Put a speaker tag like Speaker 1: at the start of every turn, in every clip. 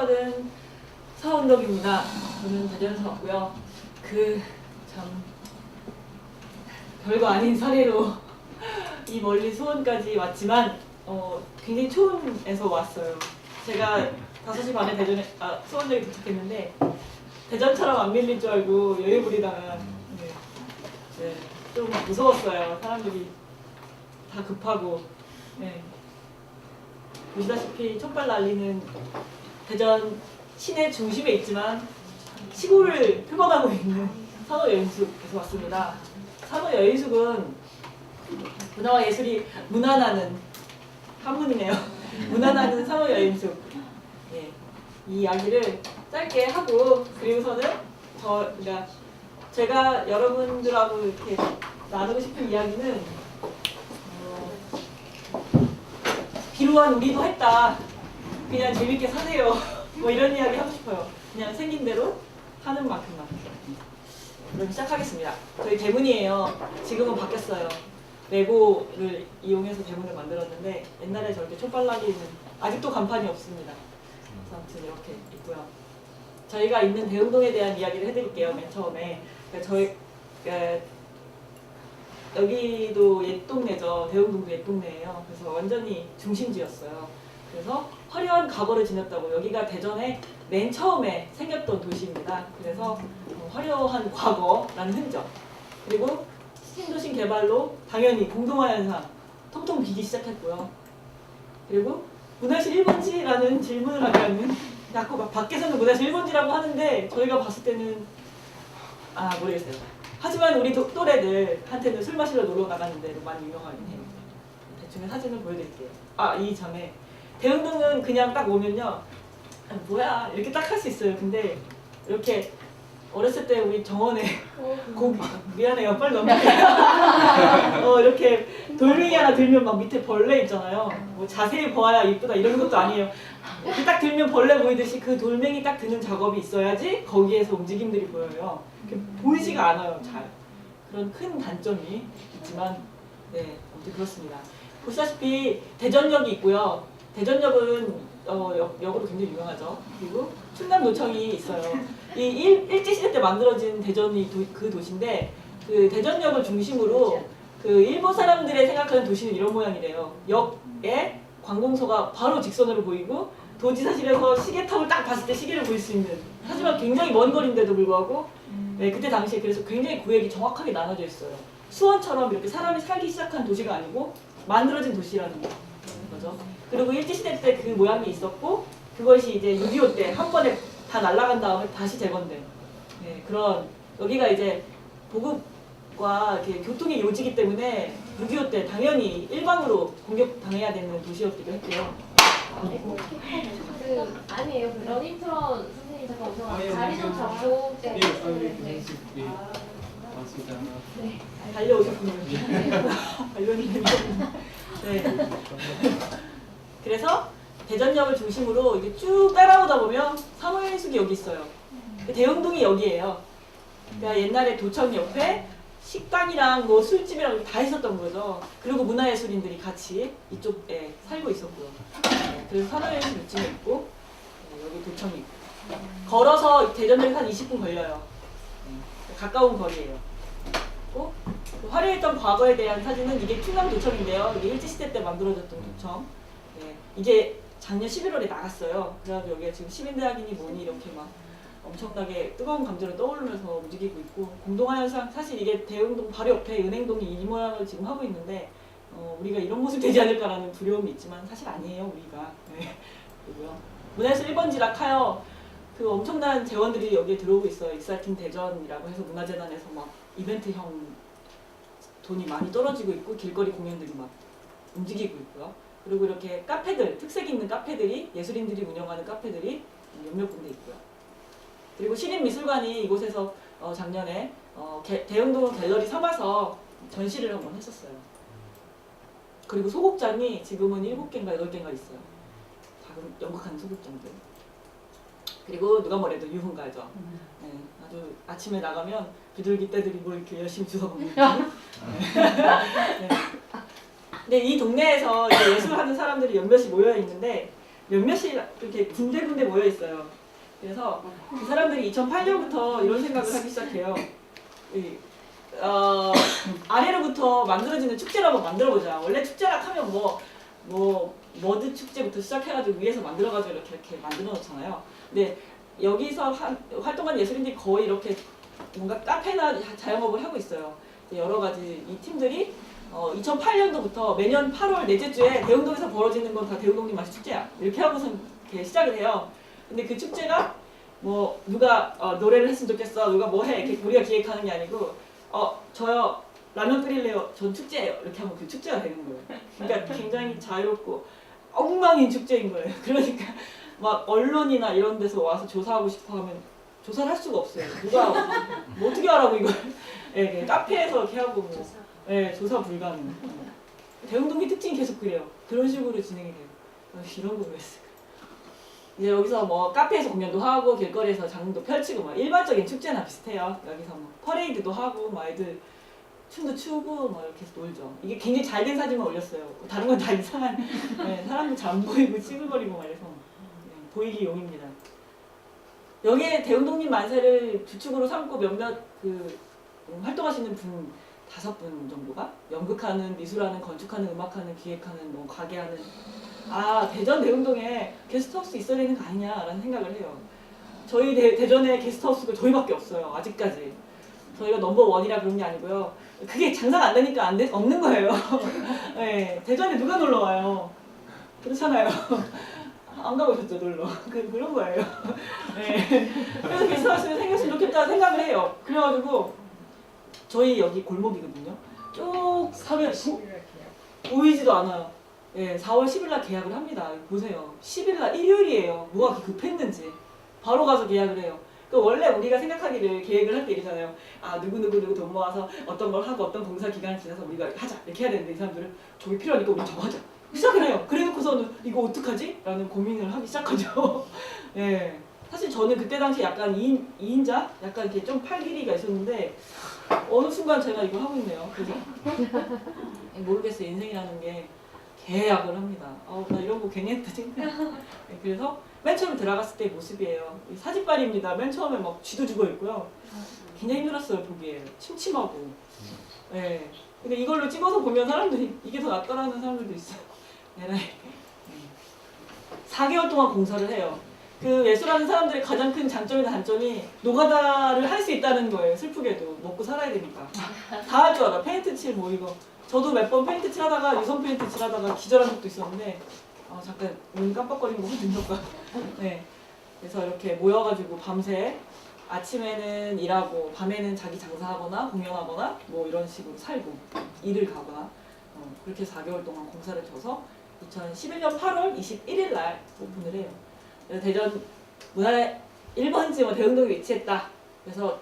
Speaker 1: 사건은 서운덕입니다. 저는 대전에서 왔고요. 참 별거 아닌 사례로 이 멀리 수원까지 왔지만 굉장히 초원에서 왔어요. 제가 5시 반에 수원역에 도착했는데 대전처럼 안 밀릴 줄 알고 여유 부리다가 좀 무서웠어요. 사람들이 다 급하고. 보시다시피 촛발 날리는 대전 시내 중심에 있지만 시골을 표방하고 있는 산호여인숙에서 왔습니다. 산호여인숙은 문화와 예술이 문안하는 한문이네요. 문안하는 산호여인숙. 이 이야기를 짧게 하고 그리고서는 제가 여러분들하고 이렇게 나누고 싶은 이야기는 비루한 우리도 했다. 그냥 재밌게 사세요. 뭐 이런 이야기 하고 싶어요. 그냥 생긴 대로 하는 만큼만. 그럼 시작하겠습니다. 저희 대문이에요. 지금은 바뀌었어요. 레고를 이용해서 대문을 만들었는데 옛날에 저렇게 촛발나기는 아직도 간판이 없습니다. 그래서 아무튼 이렇게 있고요. 저희가 있는 대흥동에 대한 이야기를 해드릴게요. 맨 처음에. 여기도 옛동네죠. 대흥동도 옛동네예요. 그래서 완전히 중심지였어요. 그래서 화려한 과거를 지녔다고 여기가 대전에 맨 처음에 생겼던 도시입니다. 그래서 화려한 과거라는 흔적 그리고 신도심 개발로 당연히 공동화 현상 통통 비기 시작했고요. 그리고 문화실 1번지라는 질문을 하면은 자꾸 막 밖에서는 문화실 1번지라고 하는데 저희가 봤을 때는 모르겠어요. 하지만 우리 또래들한테는 술 마시러 놀러 나가는 데로 많이 유명하긴 해요. 대충의 사진을 보여드릴게요. 이 전에 대흥동은 그냥 딱 오면요 뭐야 이렇게 딱 할 수 있어요. 근데 이렇게 어렸을 때 우리 정원에 미안해요 빨리 넘길게요. 이렇게 돌멩이 하나 들면 막 밑에 벌레 있잖아요. 뭐 자세히 보아야 이쁘다 이런 것도 아니에요. 이렇게 딱 들면 벌레 보이듯이 그 돌멩이 딱 드는 작업이 있어야지 거기에서 움직임들이 보여요. 보이지가 않아요 잘. 그런 큰 단점이 있지만 아무튼 그렇습니다. 보시다시피 대전역이 있고요. 대전역은 역으로 굉장히 유명하죠. 그리고 충남노청이 있어요. 이 일제시대 때 만들어진 대전이 그 도시인데 그 대전역을 중심으로 그 일본 사람들의 생각하는 도시는 이런 모양이래요. 역에 관공서가 바로 직선으로 보이고 도지사실에서 시계탑을 딱 봤을 때 시계를 볼 수 있는 하지만 굉장히 먼 거리인데도 불구하고 그때 당시에 그래서 굉장히 구획이 정확하게 나눠져 있어요. 수원처럼 이렇게 사람이 살기 시작한 도시가 아니고 만들어진 도시라는 거죠. 그리고 일제시대 때 그 모양이 있었고 그것이 이제 6.25 때 한 번에 다 날아간 다음에 다시 재건된 그런 여기가 이제 보급과 이렇게 교통의 요지기 때문에 6.25 때 당연히 일방으로 공격당해야 되는 도시였기도 했고요.
Speaker 2: 아니에요. 러닝트런 선생님 잠깐 오셔서 자리 좀 잡고
Speaker 1: 달려오셨군요. 그래서 대전역을 중심으로 이렇게 쭉 따라오다 보면 산호여인숙이 여기 있어요. 대흥동이 여기예요. 그러니까 옛날에 도청 옆에 식당이랑 뭐 술집이랑 다 있었던 거죠. 그리고 문화예술인들이 같이 이쪽에 살고 있었고요. 그래서 산호여인숙 이쯤에 있고 여기 도청이 있고 걸어서 대전역에서 한 20분 걸려요. 가까운 거리예요. 화려했던 과거에 대한 사진은 이게 충남도청인데요. 이게 일제시대 때 만들어졌던 도청. 이게 작년 11월에 나갔어요. 그래가지고 여기가 지금 시민대학이니 뭐니 이렇게 막 엄청나게 뜨거운 감정을 떠오르면서 움직이고 있고 공동화 현상 사실 이게 대흥동 바로 옆에 은행동이 이 모양을 지금 하고 있는데 우리가 이런 모습 되지 않을까라는 두려움이 있지만 사실 아니에요 우리가. 그리고요. 문화예술 1번지라 카여 그 엄청난 재원들이 여기에 들어오고 있어요. 익사이팅 대전이라고 해서 문화재단에서 막 이벤트형 돈이 많이 떨어지고 있고 길거리 공연들이 막 움직이고 있고요. 그리고 이렇게 카페들, 특색 있는 카페들이 예술인들이 운영하는 카페들이 몇몇 군데 있고요. 그리고 시립미술관이 이곳에서 작년에 대흥동 갤러리 삼아서 전시를 한번 했었어요. 그리고 소극장이 지금은 7개인가 8개인가 있어요. 작은 연극하는 소극장들. 그리고 누가 뭐래도 유흥가죠. 아주 아침에 나가면 비둘기 떼들이 뭐 이렇게 열심히 주워 먹는 근데 이 동네에서 이제 예술하는 사람들이 몇몇이 모여 있는데 몇몇이 이렇게 군데군데 모여 있어요. 그래서 그 사람들이 2008년부터 이런 생각을 하기 시작해요. 아래로부터 만들어지는 축제를 한번 만들어보자. 원래 축제라 하면 머드 축제부터 시작해가지고 위에서 만들어가지고 이렇게 만들어 놓잖아요. 근데 여기서 활동하는 예술인들이 거의 이렇게 뭔가 카페나 자영업을 하고 있어요. 여러 가지 이 팀들이 2008년도부터 매년 8월 넷째 주에 대흥동에서 벌어지는 건 다 대흥동님 맛이 축제야. 이렇게 하고서 이렇게 시작을 해요. 근데 그 축제가 뭐 누가 노래를 했으면 좋겠어, 누가 뭐 해, 이렇게 우리가 기획하는 게 아니고 저요 라면 끓일래요, 전 축제예요, 이렇게 하면 그 축제가 되는 거예요. 그러니까 굉장히 자유롭고 엉망인 축제인 거예요. 그러니까 막 언론이나 이런 데서 와서 조사하고 싶어 하면 조사를 할 수가 없어요. 누가 뭐 어떻게 하라고 이걸. 네, 카페에서 이렇게 하고 뭐, 네, 조사 불가능. 대흥동의 특징이 계속 그래요. 그런 식으로 진행이 돼요. 이런 거 왜했을까? 이제 여기서 뭐 카페에서 공연도 하고 길거리에서 장도 펼치고 뭐 일반적인 축제나 비슷해요. 여기서 뭐 퍼레이드도 하고 뭐 애들 춤도 추고 뭐 이렇게 해서 놀죠. 이게 굉장히 잘된 사진만 올렸어요. 다른 건 다 이상한. 네, 사람도 잘 안 보이고 찌글거리고 막 이래서 보이기 용입니다. 여기에 대흥동님 만세를 주축으로 삼고 몇몇 활동하시는 분 5분 정도가 연극하는, 미술하는, 건축하는, 음악하는, 기획하는, 뭐 가게하는 대전 대흥동에 게스트하우스 있어야 되는 거 아니냐라는 생각을 해요. 저희 대전에 게스트하우스가 저희밖에 없어요. 아직까지. 저희가 넘버원이라 그런 게 아니고요. 그게 장사가 안 되니까 없는 거예요. 네, 대전에 누가 놀러 와요? 그렇잖아요. 안 가보셨죠, 놀러. 그런 거예요. 네. 그래서 게스트하우스가 생겼으면 좋겠다 생각을 해요. 그래가지고 저희 여기 골목이거든요. 쭉 사면 보이지도 않아요. 네, 4월 10일 날 계약을 합니다. 보세요. 10일 날 일요일이에요. 뭐가 급했는지 바로 가서 계약을 해요. 원래 우리가 생각하기를 계획을 할 때 이러잖아요. 누구 돈 모아서 어떤 걸 하고 어떤 공사 기간을 지나서 우리가 하자 이렇게 해야 되는데 이 사람들은 저기 필요하니까 우리 저거 하자 시작을 해요. 그래놓고서는 이거 어떡하지? 라는 고민을 하기 시작하죠. 예. 사실 저는 그때 당시 약간 2인자? 약간 이렇게 좀 팔길이가 있었는데 어느 순간 제가 이걸 하고 있네요. 그래서 모르겠어요. 인생이라는 게 계약을 합니다. 나 이런 거 괜히 했다 생각. 네, 그래서 맨 처음에 들어갔을 때 모습이에요. 사진빨입니다. 맨 처음에 막 쥐도 죽어 있고요. 굉장히 힘들었어요, 보기에. 침침하고. 네. 근데 이걸로 찍어서 보면 사람들이 이게 더 낫다라는 사람들도 있어요. 네. 4개월 동안 공사를 해요. 예술하는 사람들의 가장 큰 장점이나 단점이 노가다를 할 수 있다는 거예요. 슬프게도. 먹고 살아야 되니까. 다 할 줄 알아. 페인트 칠 뭐 이거. 저도 몇 번 페인트 칠하다가 유선 페인트 칠하다가 기절한 적도 있었는데 잠깐 눈 깜빡거린 거거든요. 네. 그래서 이렇게 모여가지고 밤새 아침에는 일하고 밤에는 자기 장사하거나 공연하거나 뭐 이런 식으로 살고 일을 가거나 그렇게 4개월 동안 공사를 쳐서 2011년 8월 21일 날 오픈을 해요. 그래서 대전 문화의 1번지 대흥동에 위치했다. 그래서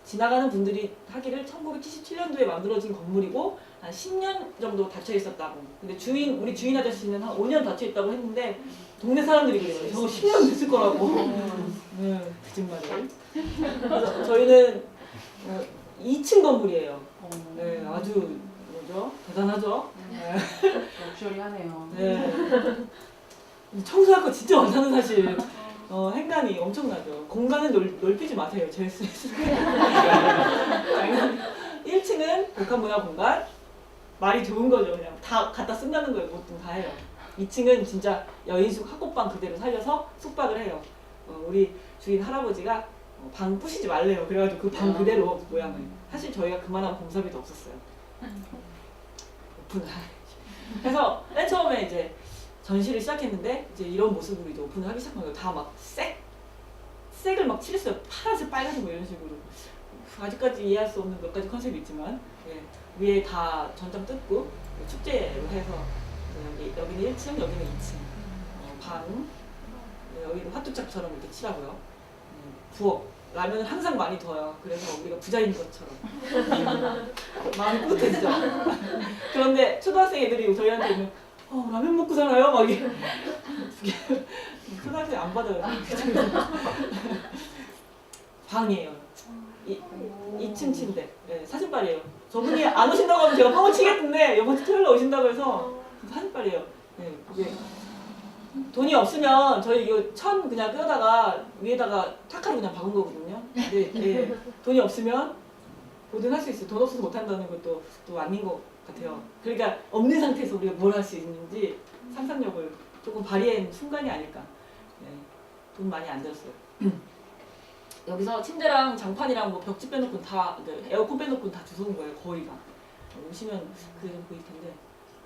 Speaker 1: 지나가는 분들이 하기를 1977년도에 만들어진 건물이고 한 10년 정도 닫혀 있었다고. 근데 우리 주인 아저씨는 한 5년 닫혀 있다고 했는데 동네 사람들이 그래요. 저거 10년 됐을 거라고. 거짓말을. 그래서 저희는 2층 건물이에요. 네, 아주 대단하죠.
Speaker 3: 럭셔리하네요.
Speaker 1: 네. 청소할 거 진짜 많다는 사실. 행간이 엄청나죠. 공간을 넓히지 마세요. 제일 스트레스. 1층은 복합문화공간. 말이 좋은 거죠. 그냥 다 갖다 쓴다는 거예요. 보통 다 해요. 2층은 진짜 여인숙 학곡방 그대로 살려서 숙박을 해요. 우리 주인 할아버지가 방 부시지 말래요. 그래가지고 그 방 그대로 모양을. 사실 저희가 그만한 공사비도 없었어요. 오픈을 그래서 맨 처음에 이제 전시를 시작했는데 이제 이런 모습으로 이제 오픈을 하기 시작한 거예요. 다 막 색을 막 칠했어요. 파란색, 빨간색 뭐 이런 식으로. 아직까지 이해할 수 없는 몇 가지 컨셉이 있지만 위에 다 전장 뜯고 축제로 해서 여기는 1층, 여기는 2층 방 여기는 화투짝처럼 이렇게 칠하고요. 부엌 라면을 항상 많이 더요. 그래서 우리가 부자인 것처럼 마음이 뿌듯해지죠. 그런데 초등학생 애들이 저희한테 오면 라면 먹고 살아요? 막 이래. 초등학생 안 받아요. 방이에요. 2층 침대. 네, 사진빨이에요. 저분이 안 오신다고 하면 제가 뻥을 치겠는데 이번 주 토요일에 오신다고 해서 사진빨이에요. 네, 그게 돈이 없으면 저희 이거 천 그냥 끄다가 위에다가 타카로 그냥 박은 거거든요. 근데 돈이 없으면 뭐든 할 수 있어요. 돈 없어서 못 한다는 것도 또 아닌 것 같아요. 그러니까 없는 상태에서 우리가 뭘 할 수 있는지 상상력을 조금 발휘한 순간이 아닐까. 네, 돈 많이 안 들었어요. 여기서 침대랑 장판이랑 뭐 벽지 빼놓고 다 에어컨 빼놓고 다 주워온 거예요. 거의가. 오시면 그 좀 보일 텐데.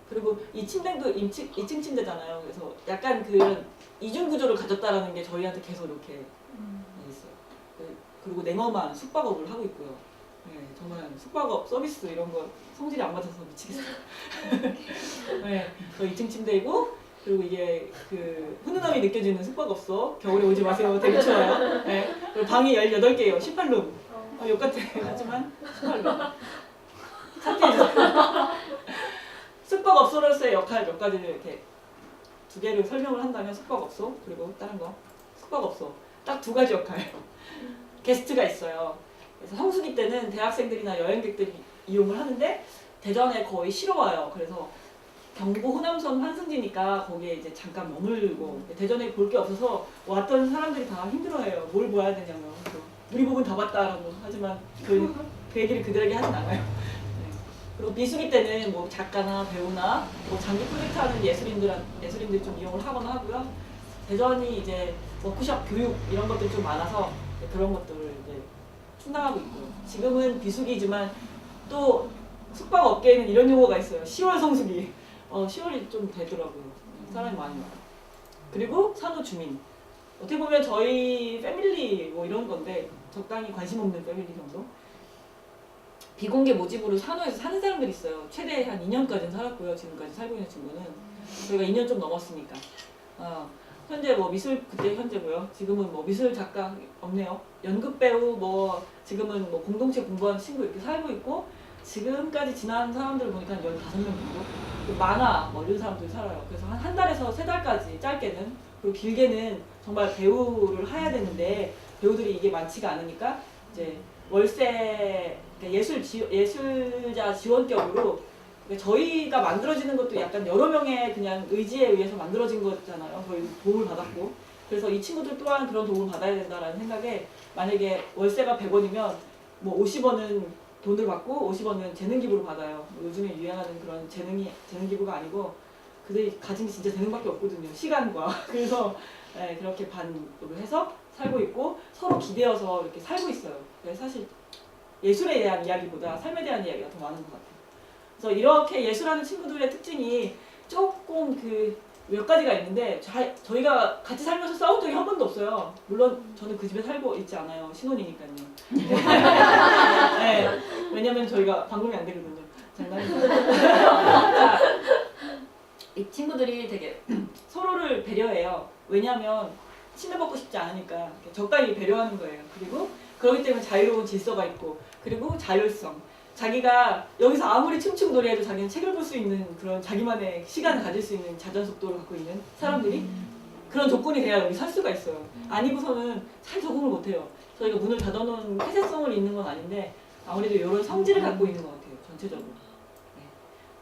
Speaker 1: 그리고 이 침대도 2층 침대잖아요. 그래서 약간 그런 이중 구조를 가졌다라는 게 저희한테 계속 이렇게 있어요. 그리고 냉엄한 숙박업을 하고 있고요. 네, 정말 숙박업 서비스 이런 거 성질이 안 맞아서 미치겠어요. 네, 저 2층 침대이고 그리고 이게 그 훈훈함이 느껴지는 숙박업소. 겨울에 오지 마세요. 되게 좋아요. 네, 그리고 방이 18개예요. 18룸. 욕 같아. 하지만 18룸. 찾기해주세요. 숙박업소로서의 역할 몇 가지를 이렇게 두 개를 설명을 한다면 숙박업소 그리고 다른 거 숙박업소 딱 두 가지 역할. 게스트가 있어요. 그래서 성수기 때는 대학생들이나 여행객들이 이용을 하는데 대전에 거의 쉬러 와요. 그래서 경부 호남선 환승지니까 거기에 이제 잠깐 머물고 대전에 볼 게 없어서 왔던 사람들이 다 힘들어해요. 뭘 봐야 되냐면 우리 부분 다 봤다라고 하지만 그 얘기를 그들에게 하진 않아요. 그리고 비수기 때는 뭐 작가나 배우나 뭐 장기 프로젝트하는 예술인들이 좀 이용을 하거나 하고요. 대전이 이제 워크숍 교육 이런 것들이 좀 많아서 그런 것들을 이제 충당하고 있고요. 지금은 비수기지만 또 숙박 업계에는 이런 용어가 있어요. 10월 성수기. 10월이 좀 되더라고요. 사람이 많이 와요. 그리고 산후주민. 어떻게 보면 저희 패밀리 뭐 이런 건데 적당히 관심 없는 패밀리 정도. 비공개 모집으로 산호에서 사는 사람들이 있어요. 최대 한 2년까지는 살았고요. 지금까지 살고 있는 친구는. 저희가 2년 좀 넘었으니까. 현재 뭐 미술, 그때 현재고요. 지금은 뭐 미술 작가 없네요. 연극 배우, 뭐 지금은 뭐 공동체 공부하는 친구 이렇게 살고 있고, 지금까지 지난 사람들을 보니까 한 15명 정도? 만화, 뭐 이런 사람들이 살아요. 그래서 한 달에서 3달까지 짧게는, 그리고 길게는 정말 배우를 해야 되는데, 배우들이 이게 많지가 않으니까, 이제 월세, 예술자 지원격으로 저희가 만들어지는 것도 약간 여러 명의 그냥 의지에 의해서 만들어진 거잖아요. 저희 도움을 받았고. 그래서 이 친구들 또한 그런 도움을 받아야 된다라는 생각에 만약에 월세가 100원이면 뭐 50원은 돈을 받고 50원은 재능기부로 받아요. 뭐 요즘에 유행하는 그런 재능기부가 아니고 그들이 가진 게 진짜 재능밖에 없거든요. 시간과. 그래서 네, 그렇게 반으로 해서 살고 있고 서로 기대어서 이렇게 살고 있어요. 사실 예술에 대한 이야기보다 삶에 대한 이야기가 더 많은 것 같아요. 그래서 이렇게 예술하는 친구들의 특징이 조금 몇 가지가 있는데 저희가 같이 살면서 싸운 적이 한 번도 없어요. 물론 저는 그 집에 살고 있지 않아요. 신혼이니까요. 네, 왜냐면 저희가 방금이 안 되거든요. 장난입니다. 이 친구들이 되게 서로를 배려해요. 왜냐하면 침해받고 싶지 않으니까 적당히 배려하는 거예요. 그리고 그렇기 때문에 자유로운 질서가 있고 그리고 자율성. 자기가 여기서 아무리 춤추고 노래해도 자기는 책을 볼 수 있는 그런 자기만의 시간을 가질 수 있는 자전 속도를 갖고 있는 사람들이 그런 조건이 돼야 여기 살 수가 있어요. 아니고서는 잘 적응을 못해요. 저희가 문을 닫아놓은 폐쇄성을 있는 건 아닌데 아무래도 이런 성질을 갖고 있는 것 같아요. 전체적으로. 네.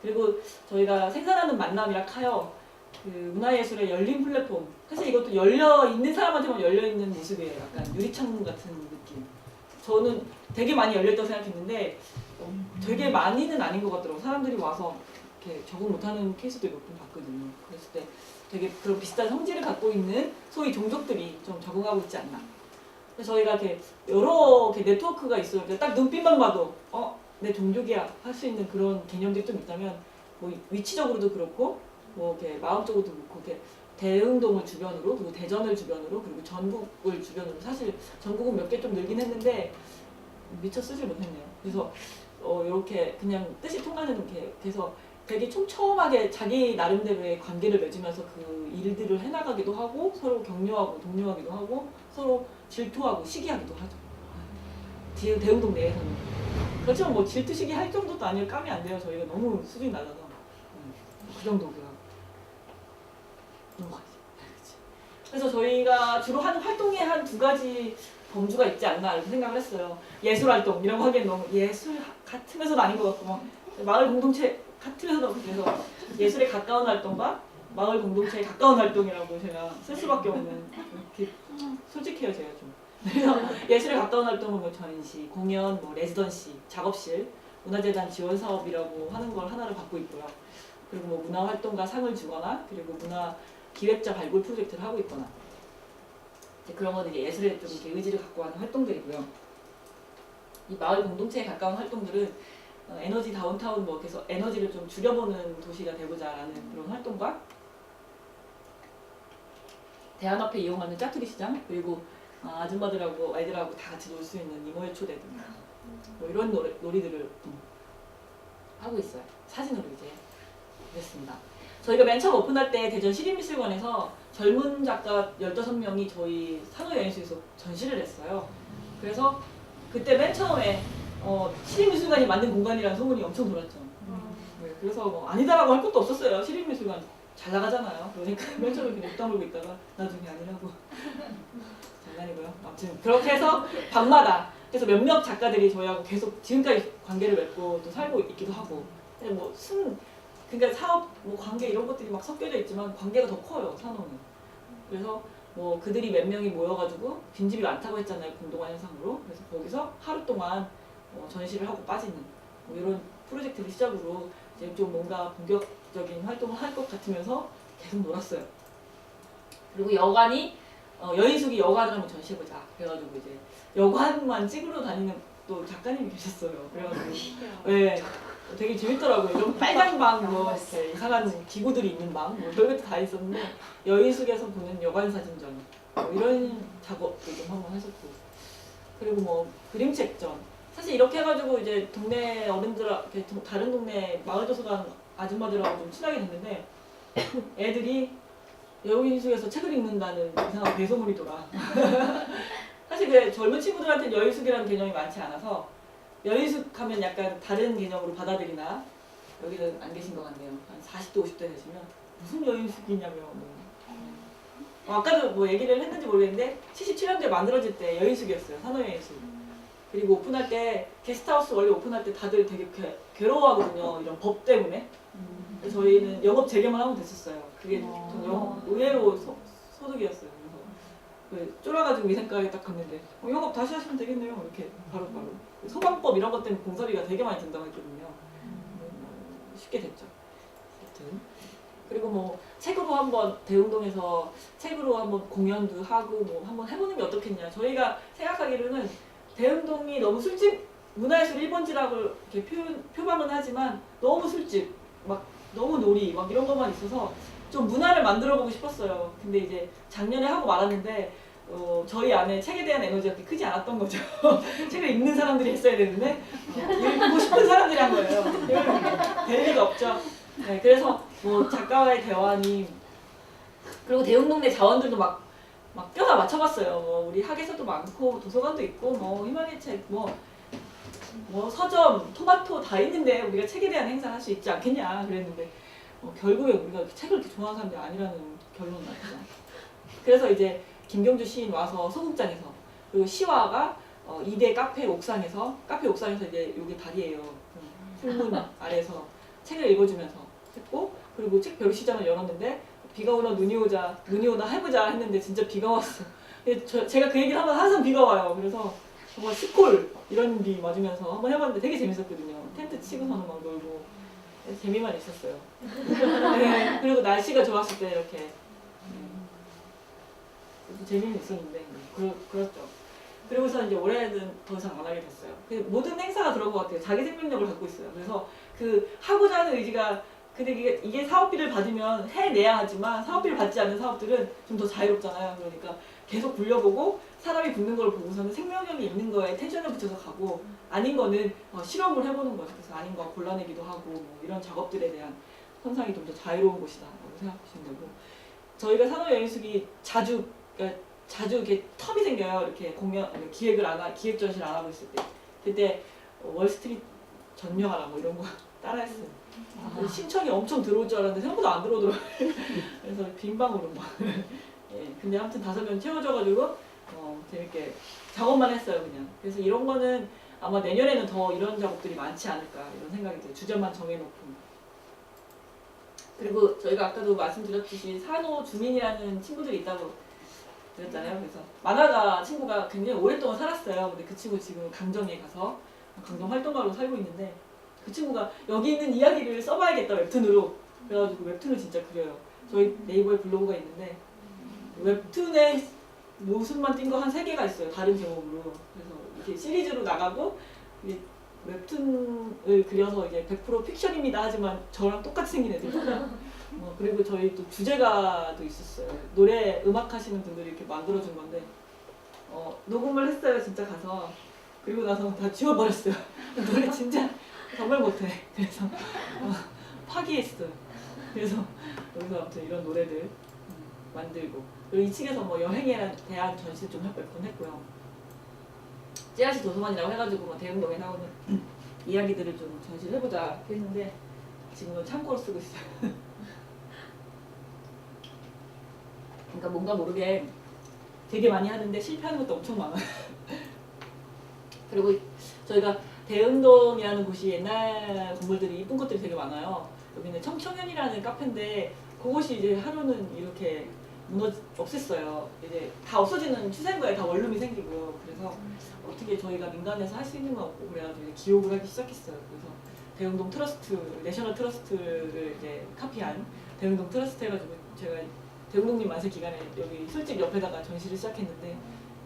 Speaker 1: 그리고 저희가 생산하는 만남이라 카요. 그 문화예술의 열린 플랫폼. 사실 이것도 열려있는 사람한테만 열려있는 모습이에요. 약간 유리창문 같은 느낌. 저는 되게 많이 열려있다고 생각했는데 되게 많이는 아닌 것 같더라고요. 사람들이 와서 이렇게 적응 못하는 케이스도 몇 번 봤거든요. 그랬을 때 되게 그런 비슷한 성질을 갖고 있는 소위 종족들이 좀 적응하고 있지 않나. 그래서 저희가 이렇게 여러 네트워크가 있어요. 딱 눈빛만 봐도 내 종족이야 할 수 있는 그런 개념들이 좀 있다면 뭐 위치적으로도 그렇고 뭐 이렇게 마음적으로도 그렇고 이렇게 대흥동을 주변으로 그리고 대전을 주변으로 그리고 전국을 주변으로 사실 전국은 몇 개 좀 늘긴 했는데 미처 쓰질 못했네요. 그래서 이렇게 그냥 뜻이 통하는 게 그래서 되게 촘촘하게 자기 나름대로의 관계를 맺으면서 그 일들을 해나가기도 하고 서로 격려하고 독려하기도 하고 서로 질투하고 시기하기도 하죠. 대흥동 내에서는 그렇지만 뭐 질투 시기 할 정도도 아니에요. 까면 안 돼요. 저희가 너무 수준이 낮아서 그 정도고요. 넘어가지. 그래서 저희가 주로 하는 활동에 한 2가지 범주가 있지 않나 이렇게 생각을 했어요. 예술 활동 이라고 하기엔 너무 예술 같으면서도 아닌 것 같고 마을 공동체 같으면서도 그래서 예술에 가까운 활동과 마을 공동체에 가까운 활동이라고 제가 쓸 수밖에 없는 이렇게 솔직해요 제가 좀. 그래서 예술에 가까운 활동은 뭐 전시, 공연, 뭐 레지던시, 작업실, 문화재단 지원 사업이라고 하는 걸 하나를 갖고 있고요. 그리고 뭐 문화 활동가 상을 주거나 그리고 문화 기획자 발굴 프로젝트를 하고 있거나 이제 그런 거는 이제 예술에 좀 이렇게 의지를 갖고 하는 활동들이고요. 이 마을 공동체에 가까운 활동들은 에너지 다운타운 뭐 계속 에너지를 좀 줄여보는 도시가 되고자라는 그런 활동과 대안 앞에 이용하는 짜투리 시장 그리고 아줌마들하고 아이들하고 다 같이 놀 수 있는 이모의 초대 등 뭐 이런 놀이들을 하고 있어요. 사진으로 이제 그랬습니다. 저희가 맨 처음 오픈할 때 대전 시립미술관에서 젊은 작가 15명이 저희 산호여행소에서 전시를 했어요. 그래서 그때 맨 처음에 시립미술관이 만든 공간이라는 소문이 엄청 돌았죠. 네, 그래서 뭐 아니다라고 할 것도 없었어요. 시립미술관 잘 나가잖아요. 그러니까 맨 처음에 그냥 웃다물고 있다가 나중에 아니라고. 장난이고요. 아무튼 그렇게 해서 밤마다 그래서 몇몇 작가들이 저희하고 계속 지금까지 관계를 맺고 또 살고 있기도 하고 뭐 그러니까 사업 뭐 관계 이런 것들이 막 섞여져 있지만 관계가 더 커요 산호는. 그래서 뭐 그들이 몇 명이 모여가지고 빈집이 많다고 했잖아요 공동화 현상으로. 그래서 거기서 하루 동안 전시를 하고 빠지는 뭐 이런 프로젝트를 시작으로 이제 좀 뭔가 본격적인 활동을 할 것 같으면서 계속 놀았어요. 그리고 여관이 여인숙이 여관을 한번 전시해보자. 그래가지고 이제 여관만 찍으러 다니는 또 작가님이 계셨어요. 그래가지고 네, 되게 재밌더라고요. 이런 빨간 방, 뭐 이상한 기구들이 있는 방, 뭐 별것도 다 있었는데 여인숙에서 보는 여관 사진전 뭐 이런 작업도 좀 한번 했었고 그리고 뭐 그림책전 사실 이렇게 해가지고 이제 동네 어른들 다른 동네 마을 도서관 아줌마들하고 좀 친하게 됐는데 애들이 여인숙에서 책을 읽는다는 이상한 배소문이 돌아. 사실 그 젊은 친구들한테는 여인숙이라는 개념이 많지 않아서 여인숙 하면 약간 다른 개념으로 받아들이나 여기는 안 계신 것 같네요. 한 40대 50대 되시면 무슨 여인숙이냐며 아까도 뭐 얘기를 했는지 모르겠는데 77년도에 만들어질 때 여인숙이었어요. 산호여인숙. 그리고 오픈할 때 게스트하우스 원래 오픈할 때 다들 되게 괴로워하거든요. 이런 법 때문에. 저희는 영업 재개만 하면 됐었어요. 그게 좀 의외로 소득이었어요. 그래서 쫄아가지고 위생과에 딱 갔는데 영업 다시 하시면 되겠네요. 이렇게 바로바로. 소방법 이런 것 때문에 공사비가 되게 많이 든다고 했거든요. 쉽게 됐죠. 하여튼. 그리고 뭐 책으로 한번 대흥동에서 책으로 한번 공연도 하고 뭐 한번 해보는 게 어떻겠냐. 저희가 생각하기로는 대흥동이 너무 술집 문화예술 1번지라고 이렇게 표방은 하지만 너무 술집 막 너무 놀이 막 이런 것만 있어서 좀 문화를 만들어보고 싶었어요. 근데 이제 작년에 하고 말았는데 저희 안에 책에 대한 에너지가 그렇게 크지 않았던 거죠. 책을 읽는 사람들이 했어야 되는데 읽고 싶은 사람들이 한 거예요. 될 리가 없죠. 네, 그래서 뭐 작가와의 대화니 그리고 대흥동네 자원들도 막 뼈다 맞춰봤어요. 뭐 우리 학에서도 많고 도서관도 있고 뭐 희망의 책 뭐 서점, 토마토 다 있는데 우리가 책에 대한 행사를 할 수 있지 않겠냐 그랬는데 결국에 우리가 책을 이렇게 좋아하는 사람들이 아니라는 결론이 났죠. 그래서 이제 김경주 시인 와서 소극장에서 그리고 시화가 2대 카페 옥상에서 이제 여기 다리예요. 풀문 아래서 책을 읽어주면서 했고 그리고 책 벼룩시장을 열었는데 비가 오나 눈이 오나 해보자 했는데 진짜 비가 왔어. 제가 그 얘기를 하면 항상 비가 와요. 그래서 정말 스콜 이런 비 맞으면서 한번 해봤는데 되게 재밌었거든요. 텐트 치고서는 막 놀고 재미만 있었어요. 네, 그리고 날씨가 좋았을 때 이렇게 재미는 있었는데 그렇죠. 그리고서 이제 올해는 더 이상 안 하게 됐어요. 모든 행사가 그런 것 같아요. 자기 생명력을 갖고 있어요. 그래서 그 하고자 하는 의지가 근데 이게 사업비를 받으면 해내야 하지만 사업비를 받지 않는 사업들은 좀 더 자유롭잖아요. 그러니까 계속 굴려보고 사람이 붙는 걸 보고서는 생명력이 있는 거에 텐션을 붙여서 가고 아닌 거는 실험을 해보는 거죠. 그래서 아닌 거 골라내기도 하고 뭐 이런 작업들에 대한 선상이 좀 더 자유로운 곳이다라고 생각하시면 되고 저희가 산호여인숙이 자주 이렇게 텀이 생겨요. 이렇게 기획 전시를 안 하고 있을 때 그때 월스트리트 전명하라 뭐 이런 거 따라했어요. 신청이 엄청 들어올 줄 알았는데 생각보다 안 들어오더라고요. 그래서 빈방으로 막. 예, 근데 아무튼 5명 채워져가지고 재밌게 작업만 했어요 그냥. 그래서 이런 거는 아마 내년에는 더 이런 작업들이 많지 않을까 이런 생각이 들어요. 주제만 정해놓고. 그리고 저희가 아까도 말씀드렸듯이 산호 주민이라는 친구들이 있다고 그랬잖아요. 그래서 만화가 친구가 굉장히 오랫동안 살았어요. 근데 그 친구 지금 강정에 가서 강정 활동가로 살고 있는데 그 친구가 여기 있는 이야기를 써봐야겠다 웹툰으로 그래가지고 웹툰을 진짜 그려요. 저희 네이버에 블로그가 있는데 웹툰에 모습만 띈 거 한 3개가 있어요. 다른 제목으로. 그래서 이렇게 시리즈로 나가고 이게 웹툰을 그려서 이제 100% 픽션입니다 하지만 저랑 똑같이 생긴 애들. 그리고 저희 또 주제가도 있었어요. 노래 음악 하시는 분들이 이렇게 만들어준 건데 녹음을 했어요. 진짜 가서. 그리고 나서 다 지워버렸어요. 노래 진짜 정말 못해. 그래서 파기했어요. 그래서 여기서 아무튼 이런 노래들 만들고 그리고 2층에서 뭐 여행에 대한 전시를 좀 몇 번 했고요. 찌라시 도서관이라고 해가지고 뭐 대흥동에 나오는 이야기들을 좀 전시를 해보자 했는데 지금은 참고로 쓰고 있어요. 그러니까 뭔가 모르게 되게 많이 하는데 실패하는 것도 엄청 많아요. 그리고 저희가 대흥동이라는 곳이 옛날 건물들이 이쁜 것들이 되게 많아요. 여기는 청청현이라는 카페인데 그곳이 이제 하루는 이렇게 없앴어요. 이제 다 없어지는 추세인 거예요. 다 원룸이 생기고. 그래서 어떻게 저희가 민간에서 할 수 있는 건 없고 그래가지고 이제 기록을 하기 시작했어요. 그래서 대흥동 트러스트, 내셔널 트러스트를 이제 카피한 대흥동 트러스트 해가지고 제가 대흥동님 만세 기간에 여기 술집 옆에다가 전시를 시작했는데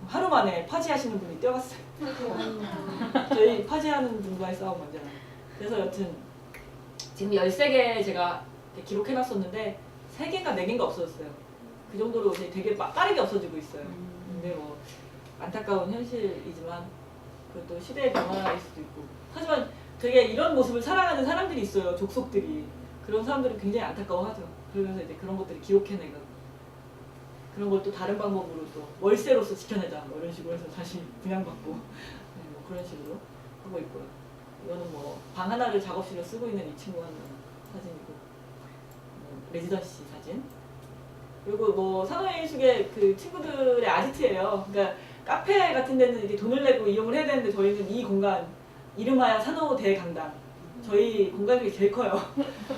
Speaker 1: 하루 만에 파지하시는 분이 뛰어갔어요. 저희 파지하는 분과의 싸움 먼저는. 그래서 여튼 지금 13개 제가 기록해놨었는데 3개가 4개인가 없어졌어요. 그 정도로 되게 빠르게 없어지고 있어요. 근데 뭐 안타까운 현실이지만 그것도 시대의 변화일 수도 있고 하지만 되게 이런 모습을 사랑하는 사람들이 있어요. 족속들이. 그런 사람들은 굉장히 안타까워하죠. 그러면서 이제 그런 것들을 기록해내고 그런 걸 또 다른 방법으로 또 월세로서 지켜내자 뭐 이런 식으로 해서 다시 분양받고 네, 뭐 그런 식으로 하고 있고요. 이거는 뭐 방 하나를 작업실로 쓰고 있는 이 친구 한 사진이고 레지던시 사진. 그리고 뭐 산호예술계 그 친구들의 아지트예요. 그러니까 카페 같은 데는 이렇게 돈을 내고 이용을 해야 되는데 저희는 이 공간 이름하여 산호 대강당. 저희 공간 중에 제일 커요.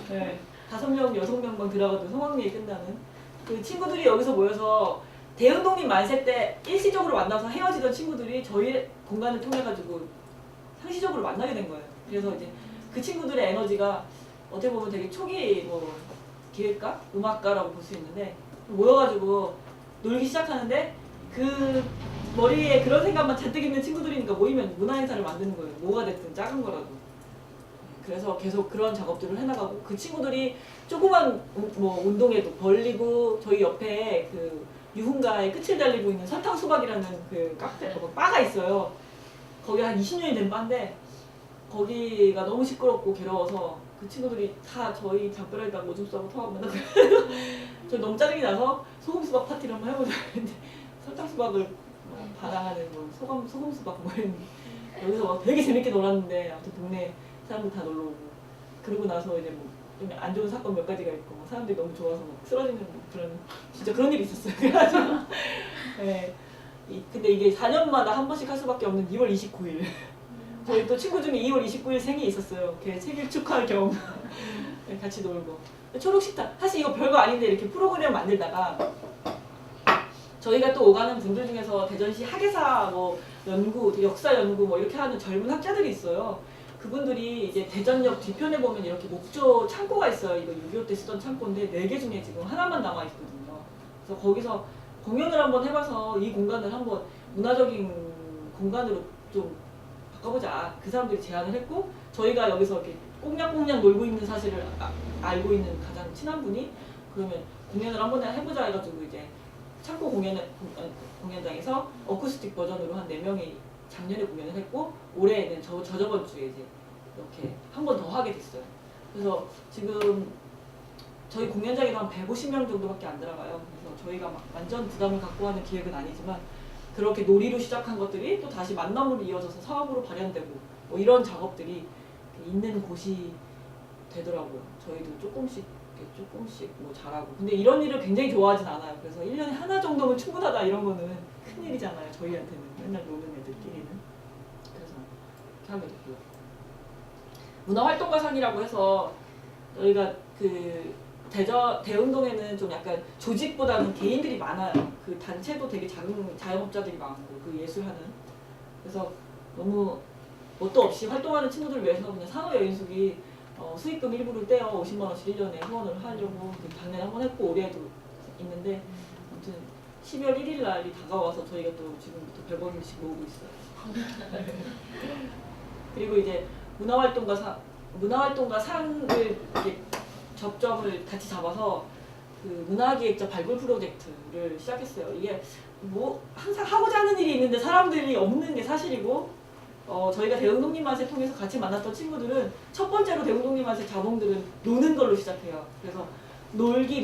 Speaker 1: 네, 5명, 6명만 들어가도 성황리에 끝나는. 그 친구들이 여기서 모여서 대흥동님 만세 때 일시적으로 만나서 헤어지던 친구들이 저희 공간을 통해 가지고 상시적으로 만나게 된 거예요. 그래서 이제 그 친구들의 에너지가 어떻게 보면 되게 초기 뭐 기획가, 음악가라고 볼 수 있는데 모여가지고 놀기 시작하는데 그 머리에 그런 생각만 잔뜩 있는 친구들이니까 모이면 문화행사를 만드는 거예요. 뭐가 됐든 작은 거라도. 그래서 계속 그런 작업들을 해나가고 그 친구들이 조그만 뭐 운동에도 벌리고 저희 옆에 그 유흥가에 끝을 달리고 있는 설탕수박이라는 그 카페, 바가 있어요. 거기 한 20년이 된 바인데 거기가 너무 시끄럽고 괴로워서 그 친구들이 다 저희 잠버릇에다가 오줌 싸고 토하고 맨날 그래요. 저 너무 짜증이 나서 소금수박 파티를 한번 해보자 했는데 설탕수박을 반항하는 뭐 소금수박 뭐 이런 여기서 막 되게 재밌게 놀았는데 아무튼 동네 사람들 다 놀러 오고 그러고 나서 이제 뭐 좀 안 좋은 사건 몇 가지가 있고 사람들이 너무 좋아서 막 쓰러지는 그런 진짜 그런 일이 있었어요. 그래가지고 네. 근데 이게 4년마다 한 번씩 할 수밖에 없는 2월 29일 저희 또 친구 중에 2월 29일 생일이 있었어요. 걔 생일 축하할 겸 같이 놀고 초록식탁 사실 이거 별거 아닌데 이렇게 프로그램 만들다가 저희가 또 오가는 분들 중에서 대전시 학예사 뭐 연구, 역사 연구 뭐 이렇게 하는 젊은 학자들이 있어요. 그분들이 이제 대전역 뒤편에 보면 이렇게 목조 창고가 있어요. 이거 6.25 때 쓰던 창고인데 4개 중에 지금 하나만 남아 있거든요. 그래서 거기서 공연을 한번 해봐서 이 공간을 한번 문화적인 공간으로 좀 바꿔보자. 그 사람들이 제안을 했고 저희가 여기서 이렇게 꽁냥꽁냥 놀고 있는 사실을 알고 있는 가장 친한 분이 그러면 공연을 한번 해보자 해가지고 이제 창고 공연장에서 어쿠스틱 버전으로 한 4명이 작년에 공연을 했고 올해는 저저번 주에 이제 이렇게 한 번 더 하게 됐어요. 그래서 지금 저희 공연장에도 한 150명 정도밖에 안 들어가요. 그래서 저희가 막 완전 부담을 갖고 하는 기획은 아니지만 그렇게 놀이로 시작한 것들이 또 다시 만남으로 이어져서 사업으로 발현되고 뭐 이런 작업들이 있는 곳이 되더라고요. 저희도 조금씩 뭐 잘하고 근데 이런 일을 굉장히 좋아하진 않아요. 그래서 1년에 하나 정도면 충분하다 이런 거는 큰일이잖아요. 저희한테는 맨날 노는 애들끼리는. 그래서 이렇게 하게 됐고요. 문화활동가상이라고 해서 저희가 그 대흥동에는 좀 약간 조직보다는 개인들이 많아요. 그 단체도 되게 작은 자영업자들이 많고 그 예술하는. 그래서 너무 뭣도 없이 활동하는 친구들을 위해서 그냥 산호여인숙이 수익금 일부를 떼어 50만 원씩 1년에 후원을 하려고 작년에 한 번 했고 올해도 있는데 아무튼 12월 1일 날이 다가와서 저희가 또 지금부터 100원씩 모으고 있어요. 그리고 이제 문화활동가 상을 이렇게 접점을 같이 잡아서 그 문화기획자 발굴 프로젝트를 시작했어요. 이게 뭐 항상 하고자 하는 일이 있는데 사람들이 없는 게 사실이고 저희가 대흥동님 맛을 통해서 같이 만났던 친구들은 첫 번째로 대흥동님 맛의 자몽들은 노는 걸로 시작해요. 그래서 놀기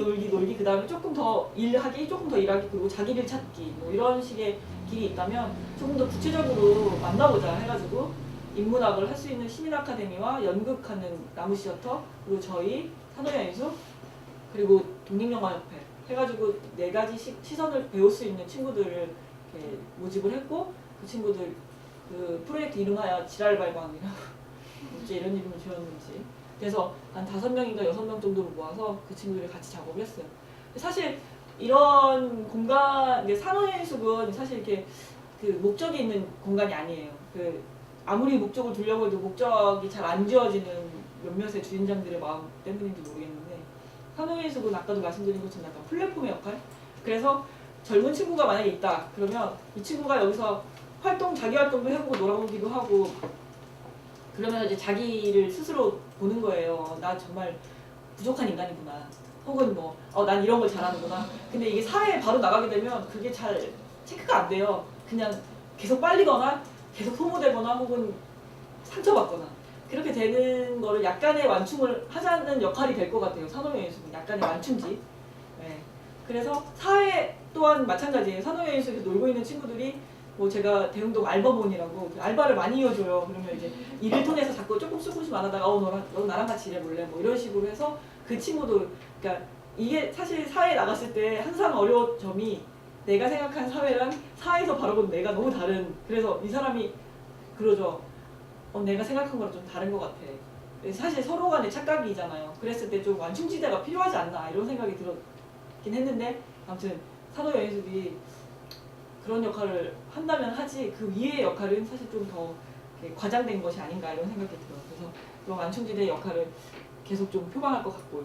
Speaker 1: 그 다음에 조금 더 일하기 조금 더 일하기 그리고 자기를 찾기 뭐 이런 식의 길이 있다면 조금 더 구체적으로 만나보자 해가지고 인문학을 할 수 있는 시민아카데미와 연극하는 나무시어터 그리고 저희 산호여인숙 그리고 독립영화협회 해가지고 4가지 시선을 배울 수 있는 친구들을 이렇게 모집을 했고 그 친구들 그 프로젝트 이름하여 지랄발광이라고 어째 이런 이름을 지었는지 그래서 한 5명인가 6명 정도를 모아서 그 친구들이 같이 작업을 했어요. 사실 이런 공간, 산호여인숙은 사실 이렇게 그 목적이 있는 공간이 아니에요. 그 아무리 목적을 두려고 해도 목적이 잘 안 지어지는 몇몇의 주인장들의 마음 때문인지 모르겠는데 산호여인숙은 아까도 말씀드린 것처럼 약간 플랫폼의 역할? 그래서 젊은 친구가 만약에 있다 그러면 이 친구가 여기서 자기 활동도 해보고 놀아보기도 하고 그러면 이제 자기를 스스로 보는 거예요. 나 정말 부족한 인간이구나. 혹은 난 이런 걸 잘하는구나. 근데 이게 사회에 바로 나가게 되면 그게 잘 체크가 안 돼요. 그냥 계속 빨리거나 계속 소모되거나 혹은 상처받거나 그렇게 되는 거를 약간의 완충을 하자는 역할이 될 것 같아요. 산호여인숙은 약간의 완충지. 네. 그래서 사회 또한 마찬가지예요. 산호여인숙에서 놀고 있는 친구들이 제가 대흥동 알바몬이라고 알바를 많이 이어줘요. 그러면 이제 일을 통해서 자꾸 조금씩 안 하다가 너 나랑 같이 일해볼래? 이런 식으로 해서 그 친구도 그러니까 이게 사실 사회에 나갔을 때 항상 어려운 점이 내가 생각한 사회랑 사회에서 바라본 내가 너무 다른 그래서 이 사람이 그러죠. 내가 생각한 거랑 좀 다른 것 같아. 사실 서로 간에 착각이잖아요. 그랬을 때 좀 완충지대가 필요하지 않나 이런 생각이 들었긴 했는데 아무튼 산호여인숙이 그런 역할을 한다면 하지 그 위의 역할은 사실 좀 더 과장된 것이 아닌가 이런 생각이 들어요. 그래서 그런 완충지대의 역할을 계속 좀 표방할 것 같고요.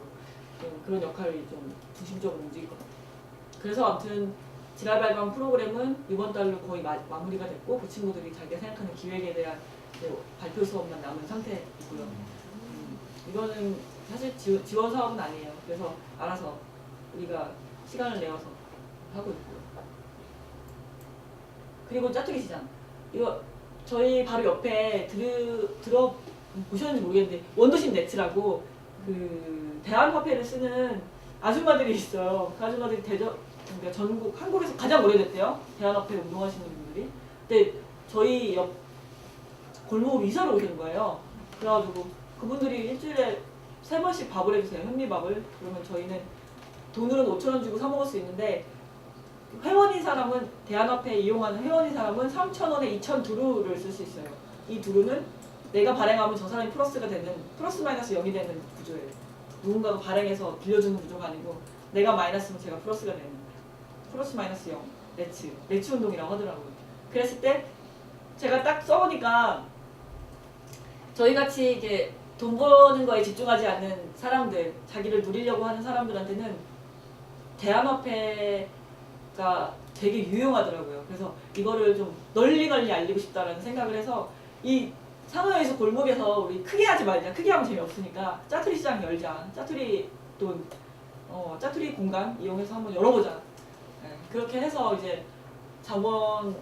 Speaker 1: 그런 역할이 좀 중심적으로 움직일 것 같아요. 그래서 아무튼 지랄발광 프로그램은 이번 달로 거의 마무리가 됐고 그 친구들이 자기가 생각하는 기획에 대한 발표 수업만 남은 상태이고요. 이거는 사실 지원 사업은 아니에요. 그래서 알아서 우리가 시간을 내어서 하고 있고요. 그리고 짜투리 시장 이거 저희 바로 옆에 들어보셨는지 모르겠는데 원도심 네츠라고 그 대한화폐를 쓰는 아줌마들이 있어요. 그 아줌마들이 그러니까 전국 한국에서 가장 오래됐대요. 대한화폐 운동하시는 분들이. 근데 저희 옆 골목으로 이사를 오시는 거예요. 그래가지고 그분들이 일주일에 3번씩 밥을 해주세요. 현미밥을. 그러면 저희는 돈으로는 5,000원 주고 사 먹을 수 있는데 회원인 사람은 대한화폐 이용하는 회원인 사람은 3,000원에 2,000두루를 쓸 수 있어요. 이 두루는 내가 발행하면 저 사람이 플러스가 되는 플러스 마이너스 0이 되는 구조예요. 누군가가 발행해서 빌려주는 구조가 아니고 내가 마이너스면 제가 플러스가 되는 플러스 마이너스 0 매치 운동이라고 하더라고요. 그랬을 때 제가 딱 써보니까 저희같이 이게 돈 버는 거에 집중하지 않는 사람들 자기를 누리려고 하는 사람들한테는 대한화폐 되게 유용하더라고요. 그래서 이거를 좀 널리 알리고 싶다라는 생각을 해서 이 산호여인숙 골목에서 우리 크게 하지 말자. 크게 하면 재미없으니까 짜투리 시장 열자. 짜투리 돈, 짜투리 공간 이용해서 한번 열어보자. 네, 그렇게 해서 이제 저번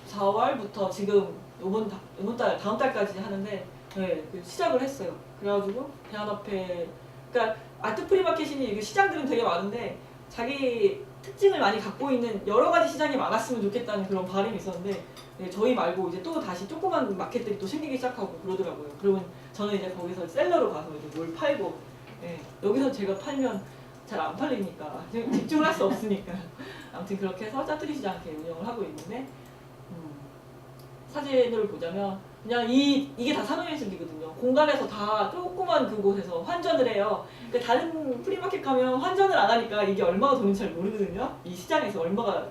Speaker 1: 4월부터 지금 이번 달 다음 달까지 하는데 네, 시작을 했어요. 그래가지고 대한화폐 그러니까 아트 프리마켓이니 시장들은 되게 많은데 자기 특징을 많이 갖고 있는 여러 가지 시장이 많았으면 좋겠다는 그런 바람이 있었는데 네, 저희 말고 이제 또 다시 조그만 마켓들이 또 생기기 시작하고 그러더라고요. 그러면 저는 이제 거기서 셀러로 가서 이제 뭘 팔고 네, 여기서 제가 팔면 잘 안 팔리니까 집중을 할 수 없으니까 아무튼 그렇게 해서 짜투리 시장 이렇게 운영을 하고 있는데 사진을 보자면 그냥 이게 다 산후인수기거든요. 공간에서 다 조그만 그곳에서 환전을 해요. 그러니까 다른 프리마켓 가면 환전을 안 하니까 이게 얼마가 돈인지 잘 모르거든요. 이 시장에서 얼마가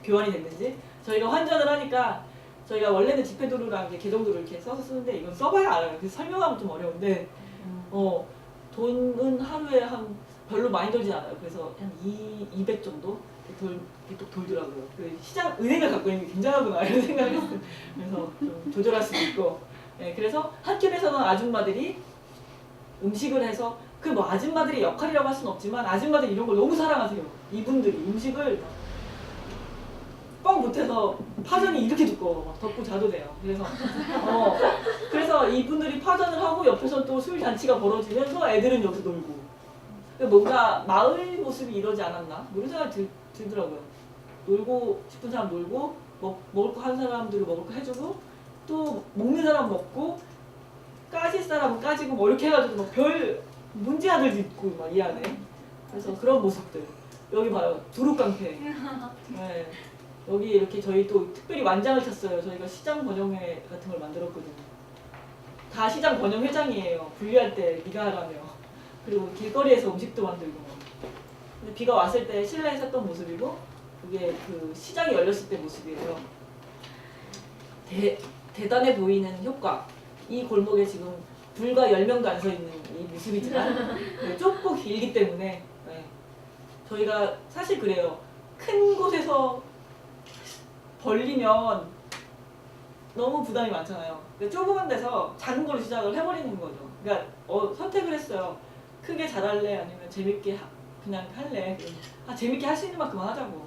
Speaker 1: 교환이 됐는지. 저희가 환전을 하니까 저희가 원래는 집회도로랑 이제 계정도로 이렇게 써서 쓰는데 이건 써봐야 알아요. 그래서 설명하면 좀 어려운데 돈은 하루에 한 별로 많이 돌진 않아요. 그래서 한 200 정도 또 돌더라고요. 그 시장 은행을 갖고 있는 게 굉장하구나 이런 생각을 했어요. 그래서 좀 조절할 수도 있고. 네, 그래서 한켠에서는 아줌마들이 음식을 해서 그 뭐 아줌마들의 역할이라고 할 수는 없지만 아줌마들이 이런 걸 너무 사랑하세요. 이분들이 음식을 뻥 못해서 파전이 이렇게 두꺼워 막 덮고 자도 돼요. 그래서 이분들이 파전을 하고 옆에서 또 술 잔치가 벌어지면서 애들은 여기서 놀고 뭔가 마을 모습이 이러지 않았나 뭐 이런 생각이 들더라고요. 놀고 싶은 사람 놀고 먹을 거 하는 사람들을 먹을 거 해주고 또 먹는 사람 먹고 까질 사람은 까지고 뭐 이렇게 해가지고 막 별 문제 아들도 있고 막 이 안에. 그래서 그런 모습들 여기 봐요. 두루깡패. 네. 여기 이렇게 저희 또 특별히 완장을 쳤어요. 저희가 시장 번영회 같은 걸 만들었거든요. 다 시장 번영회장이에요. 분리할 때 네가 하라며. 그리고 길거리에서 음식도 만들고. 근데 비가 왔을 때 실내에 섰던 모습이고 그게 그 시장이 열렸을 때 모습이에요. 대단해 보이는 효과. 이 골목에 지금 불과 10명도 안 서 있는 이 모습이지만 좁고 길기 때문에 네. 저희가 사실 그래요. 큰 곳에서 벌리면 너무 부담이 많잖아요. 좁은 데서 작은 걸로 시작을 해버리는 거죠. 그러니까 선택을 했어요. 크게 잘할래 아니면 재밌게 그냥 할래. 재밌게 할 수 있는 만큼만 하자고.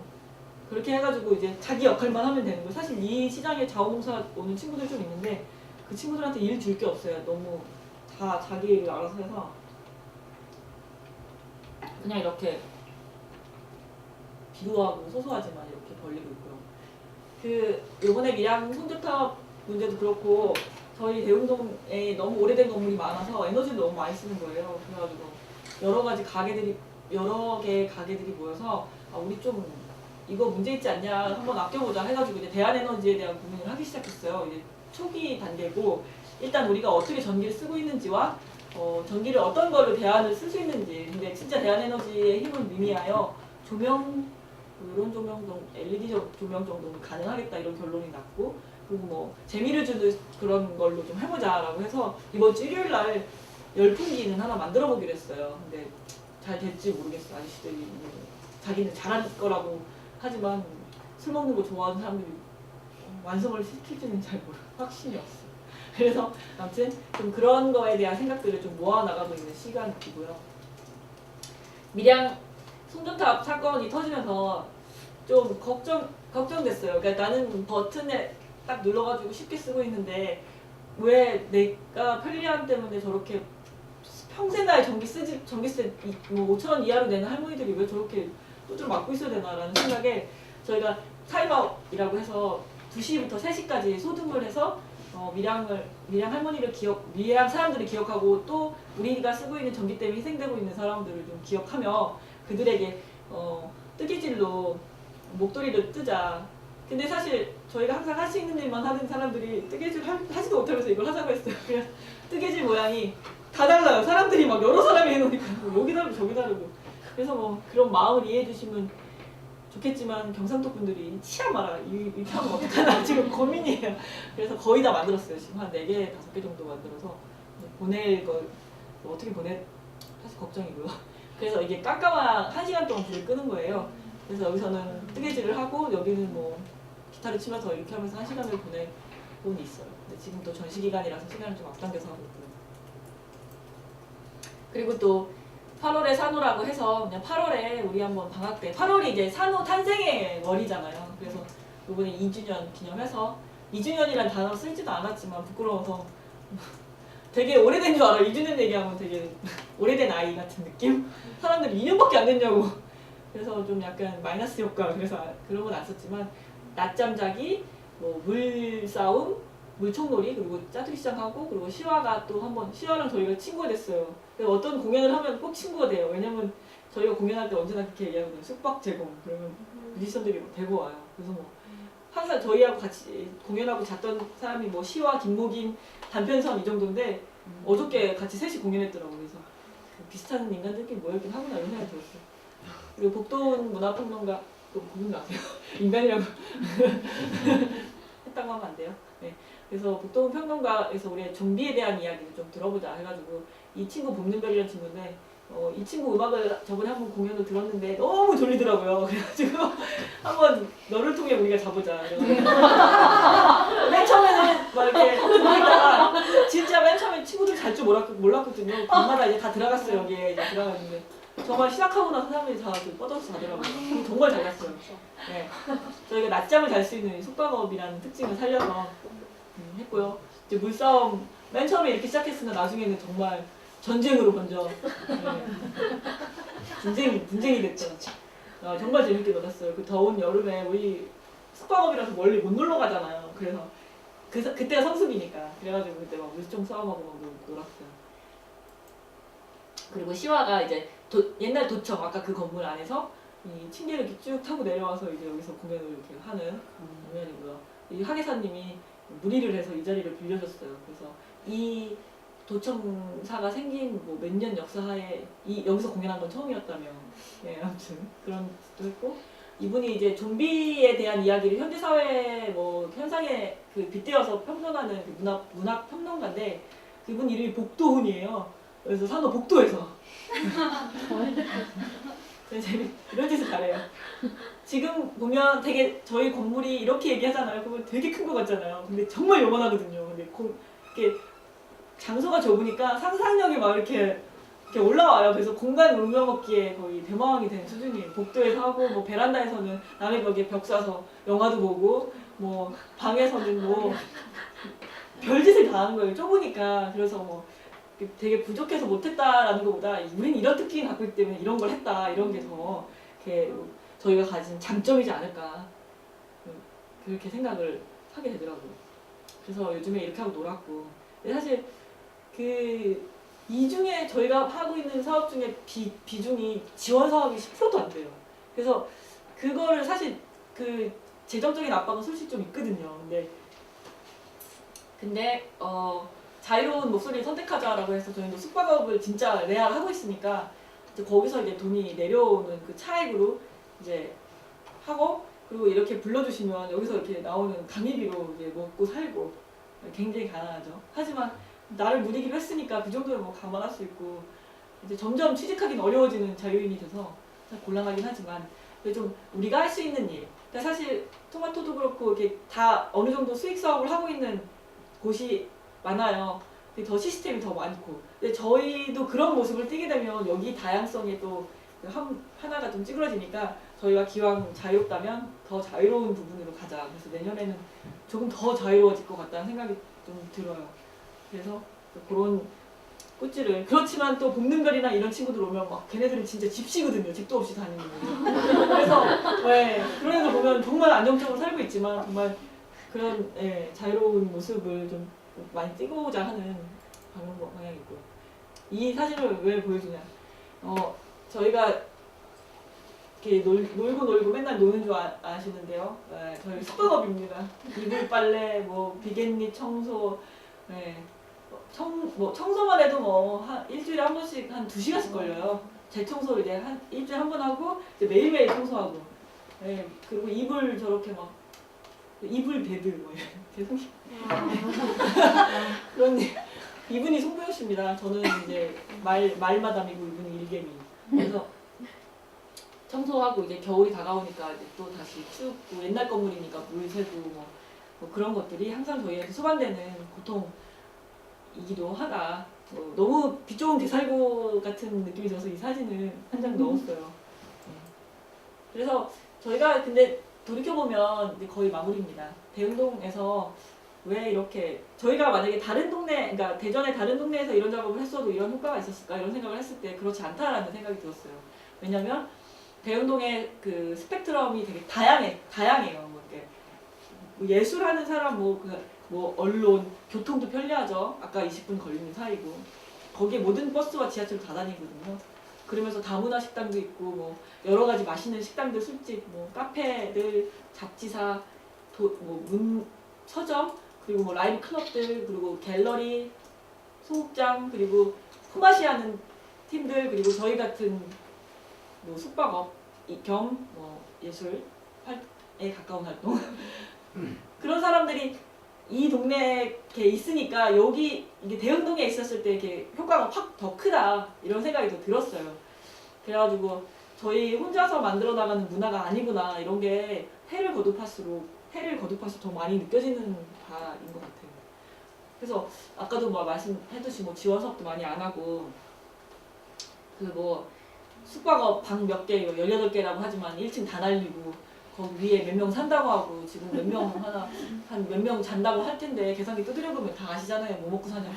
Speaker 1: 그렇게 해가지고 이제 자기 역할만 하면 되는 거예요. 사실 이 시장에 자원봉사 오는 친구들 좀 있는데 그 친구들한테 일 줄 게 없어요. 너무 다 자기 일을 알아서 해서 그냥 이렇게 비루하고 소소하지만 이렇게 벌리고 있고요. 요번에 밀양 송조탑 문제도 그렇고 저희 대흥동에 너무 오래된 건물이 많아서 에너지를 너무 많이 쓰는 거예요. 그래가지고 여러 개의 가게들이 모여서 우리 좀 이거 문제 있지 않냐 한번 아껴보자 해가지고 이제 대한에너지에 대한 고민을 하기 시작했어요. 이제 초기 단계고 일단 우리가 어떻게 전기를 쓰고 있는지와 전기를 어떤 걸로 대안을 쓸 수 있는지. 근데 진짜 대한에너지의 힘은 미미하여 조명 이런 조명 정도, LED 조명 정도는 가능하겠다 이런 결론이 났고 그리고 뭐 재미를 주는 그런 걸로 좀 해보자라고 해서 이번 주 일요일 날 열풍기는 하나 만들어 보기로 했어요. 근데 잘 될지 모르겠어. 아저씨들이 자기는 잘할 거라고 하지만 술 먹는 거 좋아하는 사람들이 완성을 시킬지는 잘 확신이 없어요. 그래서 아무튼 좀 그런 거에 대한 생각들을 좀 모아나가고 있는 시간이고요. 밀양 송전탑 사건이 터지면서 좀 걱정됐어요. 그러니까 나는 버튼에 딱 눌러가지고 쉽게 쓰고 있는데 왜 내가 편리함 때문에 저렇게 평생 나의 전기세 뭐 5,000원 이하로 내는 할머니들이 왜 저렇게 또좀 막고 있어야 되나라는 생각에 저희가 타임아웃이라고 해서 2시부터 3시까지 소등을 해서 밀양 사람들을 기억하고 또 우리가 쓰고 있는 전기 때문에 희생되고 있는 사람들을 좀 기억하며 그들에게 뜨개질로 목도리를 뜨자. 근데 사실 저희가 항상 할 수 있는 일만 하는 사람들이 뜨개질 하지도 못하면서 이걸 하자고 했어요. 그냥 뜨개질 모양이 다 달라요. 사람들이 막 여러 사람이 해놓으니까 여기 다르고 저기 다르고. 그래서 뭐 그런 마음을 이해해 주시면 좋겠지만 경상도 분들이 치아 마라 이렇게 하면 어떡하나 지금 고민이에요. 그래서 거의 다 만들었어요. 지금 한 4개, 5개 정도 만들어서 보낼 걸 어떻게 사실 걱정이고요. 그래서 이게 깜깜한 1시간 동안 불을 끄는 거예요. 그래서 여기서는 뜨개질을 하고 여기는 뭐 기타를 치면서 이렇게 하면서 1시간을 보내곤 있어요. 근데 지금 또 전시 기간이라서 시간을 좀 앞당겨서 하고 있고요. 그리고 또 8월에 산호라고 해서 그냥 8월에 우리 한번 방학 때 8월이 이제 산호 탄생의 월이잖아요. 그래서 이번에 2주년 기념해서 2주년이란 단어 쓰지도 않았지만 부끄러워서 되게 오래된 줄 알아요. 2주년 얘기하면 되게 오래된 아이 같은 느낌? 사람들이 2년밖에 안 됐냐고. 그래서 좀 약간 마이너스 효과 그래서 그런 건 안 썼지만 낮잠 자기, 뭐 물싸움, 물총놀이 그리고 짜투리 시장하고 그리고 시화가 또 한번 시화랑 저희가 친구가 됐어요. 그래서 어떤 공연을 하면 꼭 친구가 돼요. 왜냐면 저희가 공연할 때 언제나 그렇게 얘기하거든요. 숙박 제공 그러면 뮤지션들이 데리고 와요. 그래서 뭐 항상 저희하고 같이 공연하고 잤던 사람이 뭐 시와 김목인, 단편선 이 정도인데 어저께 같이 셋이 공연했더라고요. 그래서 비슷한 인간들끼리 모여있긴 하구나 이런 생각이 들었어요. 그리고 복도원 문화평론가 또 보는 거 아세요? 인간이라고 했다고 하면 안 돼요. 네. 그래서 복도원 평론가에서 우리 좀비에 대한 이야기를 좀 들어보자 해가지고 이 친구 봄눈별이라는 친구인데 이 친구 음악을 저번에 한번 공연을 들었는데 너무 졸리더라고요. 그래가지고 한번 너를 통해 우리가 자보자. 맨 처음에는 막 이렇게 보다가 진짜 맨 처음에 친구들 잘 줄 몰랐거든요. 밤마다 이제 다 들어갔어요. 여기에 이제 들어갔는데 정말 시작하고 나서 사람들이 다 뻗어서 자더라고요. 정말 잘 갔어요. 네. 저희가 낮잠을 잘 수 있는 숙박업이라는 특징을 살려서 했고요. 이제 물싸움 맨 처음에 이렇게 시작했으나 나중에는 정말 전쟁으로 번져 분쟁이 됐죠. 정말 재밌게 놀았어요. 그 더운 여름에 우리 숙박업이라서 멀리 못 놀러 가잖아요. 그래서 그때가 성수기니까 그래가지고 그때 막 물총 싸움하고 막 놀았어요. 그리고 시화가 이제 옛날 도청 아까 그 건물 안에서 이 층계를 이렇게 쭉 타고 내려와서 이제 여기서 공연을 이렇게 하는 공연이고요. 이 하계사님이 문의를 해서 이 자리를 빌려줬어요. 그래서 이 도청사가 생긴 뭐 몇 년 역사하에 여기서 공연한 건 처음이었다며. 네, 아무튼 그런 것도 했고 이분이 이제 좀비에 대한 이야기를 현대 사회 뭐 현상에 그 빗대어서 평론하는 그 문학 평론가인데 그분 이름이 복도훈이에요. 그래서 산호 복도에서 이런 짓을 잘해요. 지금 보면 되게 저희 건물이 이렇게 얘기하잖아요. 그러면 되게 큰 거 같잖아요. 근데 정말 요만하거든요. 근데 이렇게 장소가 좁으니까 상상력이 막 이렇게 올라와요. 그래서 공간 울며먹기에 거의 대마왕이 된 수준이에요. 복도에서 하고 뭐 베란다에서는 남의 벽에 벽 쏴서 영화도 보고 뭐 방에서는 뭐 별짓을 다 하는 거예요. 좁으니까. 그래서 뭐 되게 부족해서 못했다라는 것보다 우린 이런 특징을 갖고 있기 때문에 이런 걸 했다. 이런 게 더 이렇게 저희가 가진 장점이지 않을까. 그렇게 생각을 하게 되더라고요. 그래서 요즘에 이렇게 하고 놀았고. 근데 사실 이 중에 저희가 하고 있는 사업 중에 비중이 지원 사업이 10%도 안 돼요. 그래서 그거를 사실 그 재정적인 압박은 솔직히 좀 있거든요. 근데 자유로운 목소리를 선택하자라고 해서 저희도 숙박업을 진짜 레알 하고 있으니까 이제 거기서 이제 돈이 내려오는 그 차액으로 이제 하고 그리고 이렇게 불러주시면 여기서 이렇게 나오는 강의비로 이제 먹고 살고 굉장히 가난하죠. 하지만 나를 누리기로 했으니까 그 정도는 뭐 감안할 수 있고 이제 점점 취직하기는 어려워지는 자유인이 돼서 참 곤란하긴 하지만 좀 우리가 할 수 있는 일. 그러니까 사실 토마토도 그렇고 이렇게 다 어느 정도 수익 사업을 하고 있는 곳이 많아요. 더 시스템이 더 많고. 근데 저희도 그런 모습을 띠게 되면 여기 다양성에 또 하나가 좀 찌그러지니까 저희가 기왕 자유롭다면 더 자유로운 부분으로 가자. 그래서 내년에는 조금 더 자유로워질 것 같다는 생각이 좀 들어요. 그래서 그런 꽃질을 그렇지만 또 봄눈별이나 이런 친구들 오면 막 걔네들은 진짜 집시거든요. 집도 없이 다니는 거예요. 그래서 그런 애들 보면 정말 안정적으로 살고 있지만 정말 그런 자유로운 모습을 좀 많이 띄고자 하는 방향이고요. 이 사진을 왜 보여주냐? 저희가 이렇게 놀고 맨날 노는 줄 아시는데요. 저희 숙박업입니다. 이불 빨래, 뭐 비갯니 청소, 청소만 해도 일주일에 한 번씩 한 2시간씩 걸려요. 재청소를 이제 일주일에 한 번 하고 이제 매일매일 청소하고. 그리고 이불 저렇게 막 이불 베드 뭐 죄송해요. 그런 이분이 송보영 씨입니다. 저는 이제 말마담이고 이분이 일개미. 그래서 청소하고 이제 겨울이 다가오니까 이제 또 다시 춥고 옛날 건물이니까 물 새고 뭐 그런 것들이 항상 저희한테 수반되는 고통이기도 하다. 너무 빛 좋은 개살구 같은 느낌이 들어서 이 사진을 한 장 넣었어요. 그래서 저희가 근데 돌이켜보면 이제 거의 마무리입니다. 대흥동에서 왜 이렇게 저희가 만약에 다른 동네, 그러니까 대전의 다른 동네에서 이런 작업을 했어도 이런 효과가 있었을까 이런 생각을 했을 때 그렇지 않다라는 생각이 들었어요. 왜냐면 대흥동의 그 스펙트럼이 되게 다양해요. 뭐 예술하는 사람, 뭐 언론, 교통도 편리하죠. 아까 20분 걸리는 사이고 거기에 모든 버스와 지하철 다 다니거든요. 그러면서 다문화 식당도 있고 뭐 여러 가지 맛있는 식당들, 술집, 뭐 카페들, 잡지사, 서점 그리고 뭐 라이브 클럽들 그리고 갤러리 소극장 그리고 품앗이 하는 팀들 그리고 저희 같은 뭐 숙박업 겸 뭐 예술에 가까운 활동 그런 사람들이 이 동네에 이렇게 있으니까 여기 이게 대흥동에 있었을 때 이렇게 효과가 확 더 크다 이런 생각이 더 들었어요. 그래가지고 저희 혼자서 만들어 나가는 문화가 아니구나 이런 게 해를 거듭할수록 더 많이 느껴지는 바인 것 같아요. 그래서 아까도 뭐 말씀했듯이 뭐 지원 사업도 많이 안 하고 그 뭐 숙박업 방 몇 개 18개라고 하지만 1층 다 날리고 거기 위에 몇 명 산다고 하고 지금 몇 명 한 몇 명 잔다고 할 텐데 계산기 두드려보면 다 아시잖아요. 뭐 먹고 사냐고.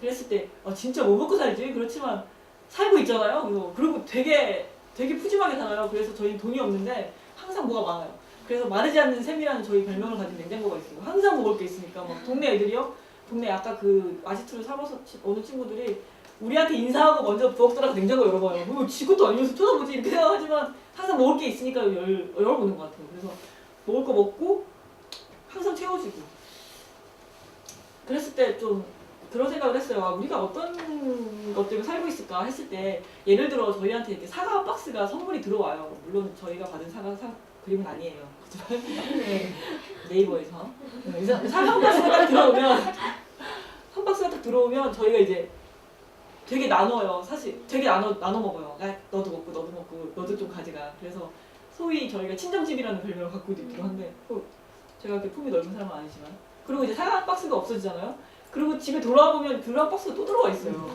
Speaker 1: 그랬을 때 진짜 뭐 먹고 살지? 그렇지만 살고 있잖아요. 그리고 되게 푸짐하게 살아요. 그래서 저희는 돈이 없는데 항상 뭐가 많아요. 그래서 마르지 않는 셈이라는 저희 별명을 가진 냉장고가 있어요. 항상 먹을 게 있으니까 막 동네 애들이요. 동네 아까 그 아지트를 사봐서 어느 친구들이 우리한테 인사하고 먼저 부엌 들어가서 냉장고 열어봐요. 뭐 지것도 아니면서 쳐다보지 이렇게 생각하지만 항상 먹을 게 있으니까 열어보는 것 같아요. 그래서 먹을 거 먹고 항상 채워지고 그랬을 때 좀 그런 생각을 했어요. 우리가 어떤 것 때문에 살고 있을까 했을 때 예를 들어 저희한테 이렇게 사과 박스가 선물이 들어와요. 물론 저희가 받은 사과 그림은 아니에요. 네, 네이버에서 사과 박스가 딱 들어오면 한 박스가 딱 들어오면 저희가 이제 되게 나눠요. 사실 되게 나눠 먹어요. 너도 먹고 너도 먹고 너도 좀 가져가. 그래서 소위 저희가 친정집이라는 별명을 갖고 있기도 한데 제가 그렇게 품이 넓은 사람은 아니지만 그리고 이제 사과 박스가 없어지잖아요. 그리고 집에 돌아와 보면 뷰라 박스가 또 들어와 있어요.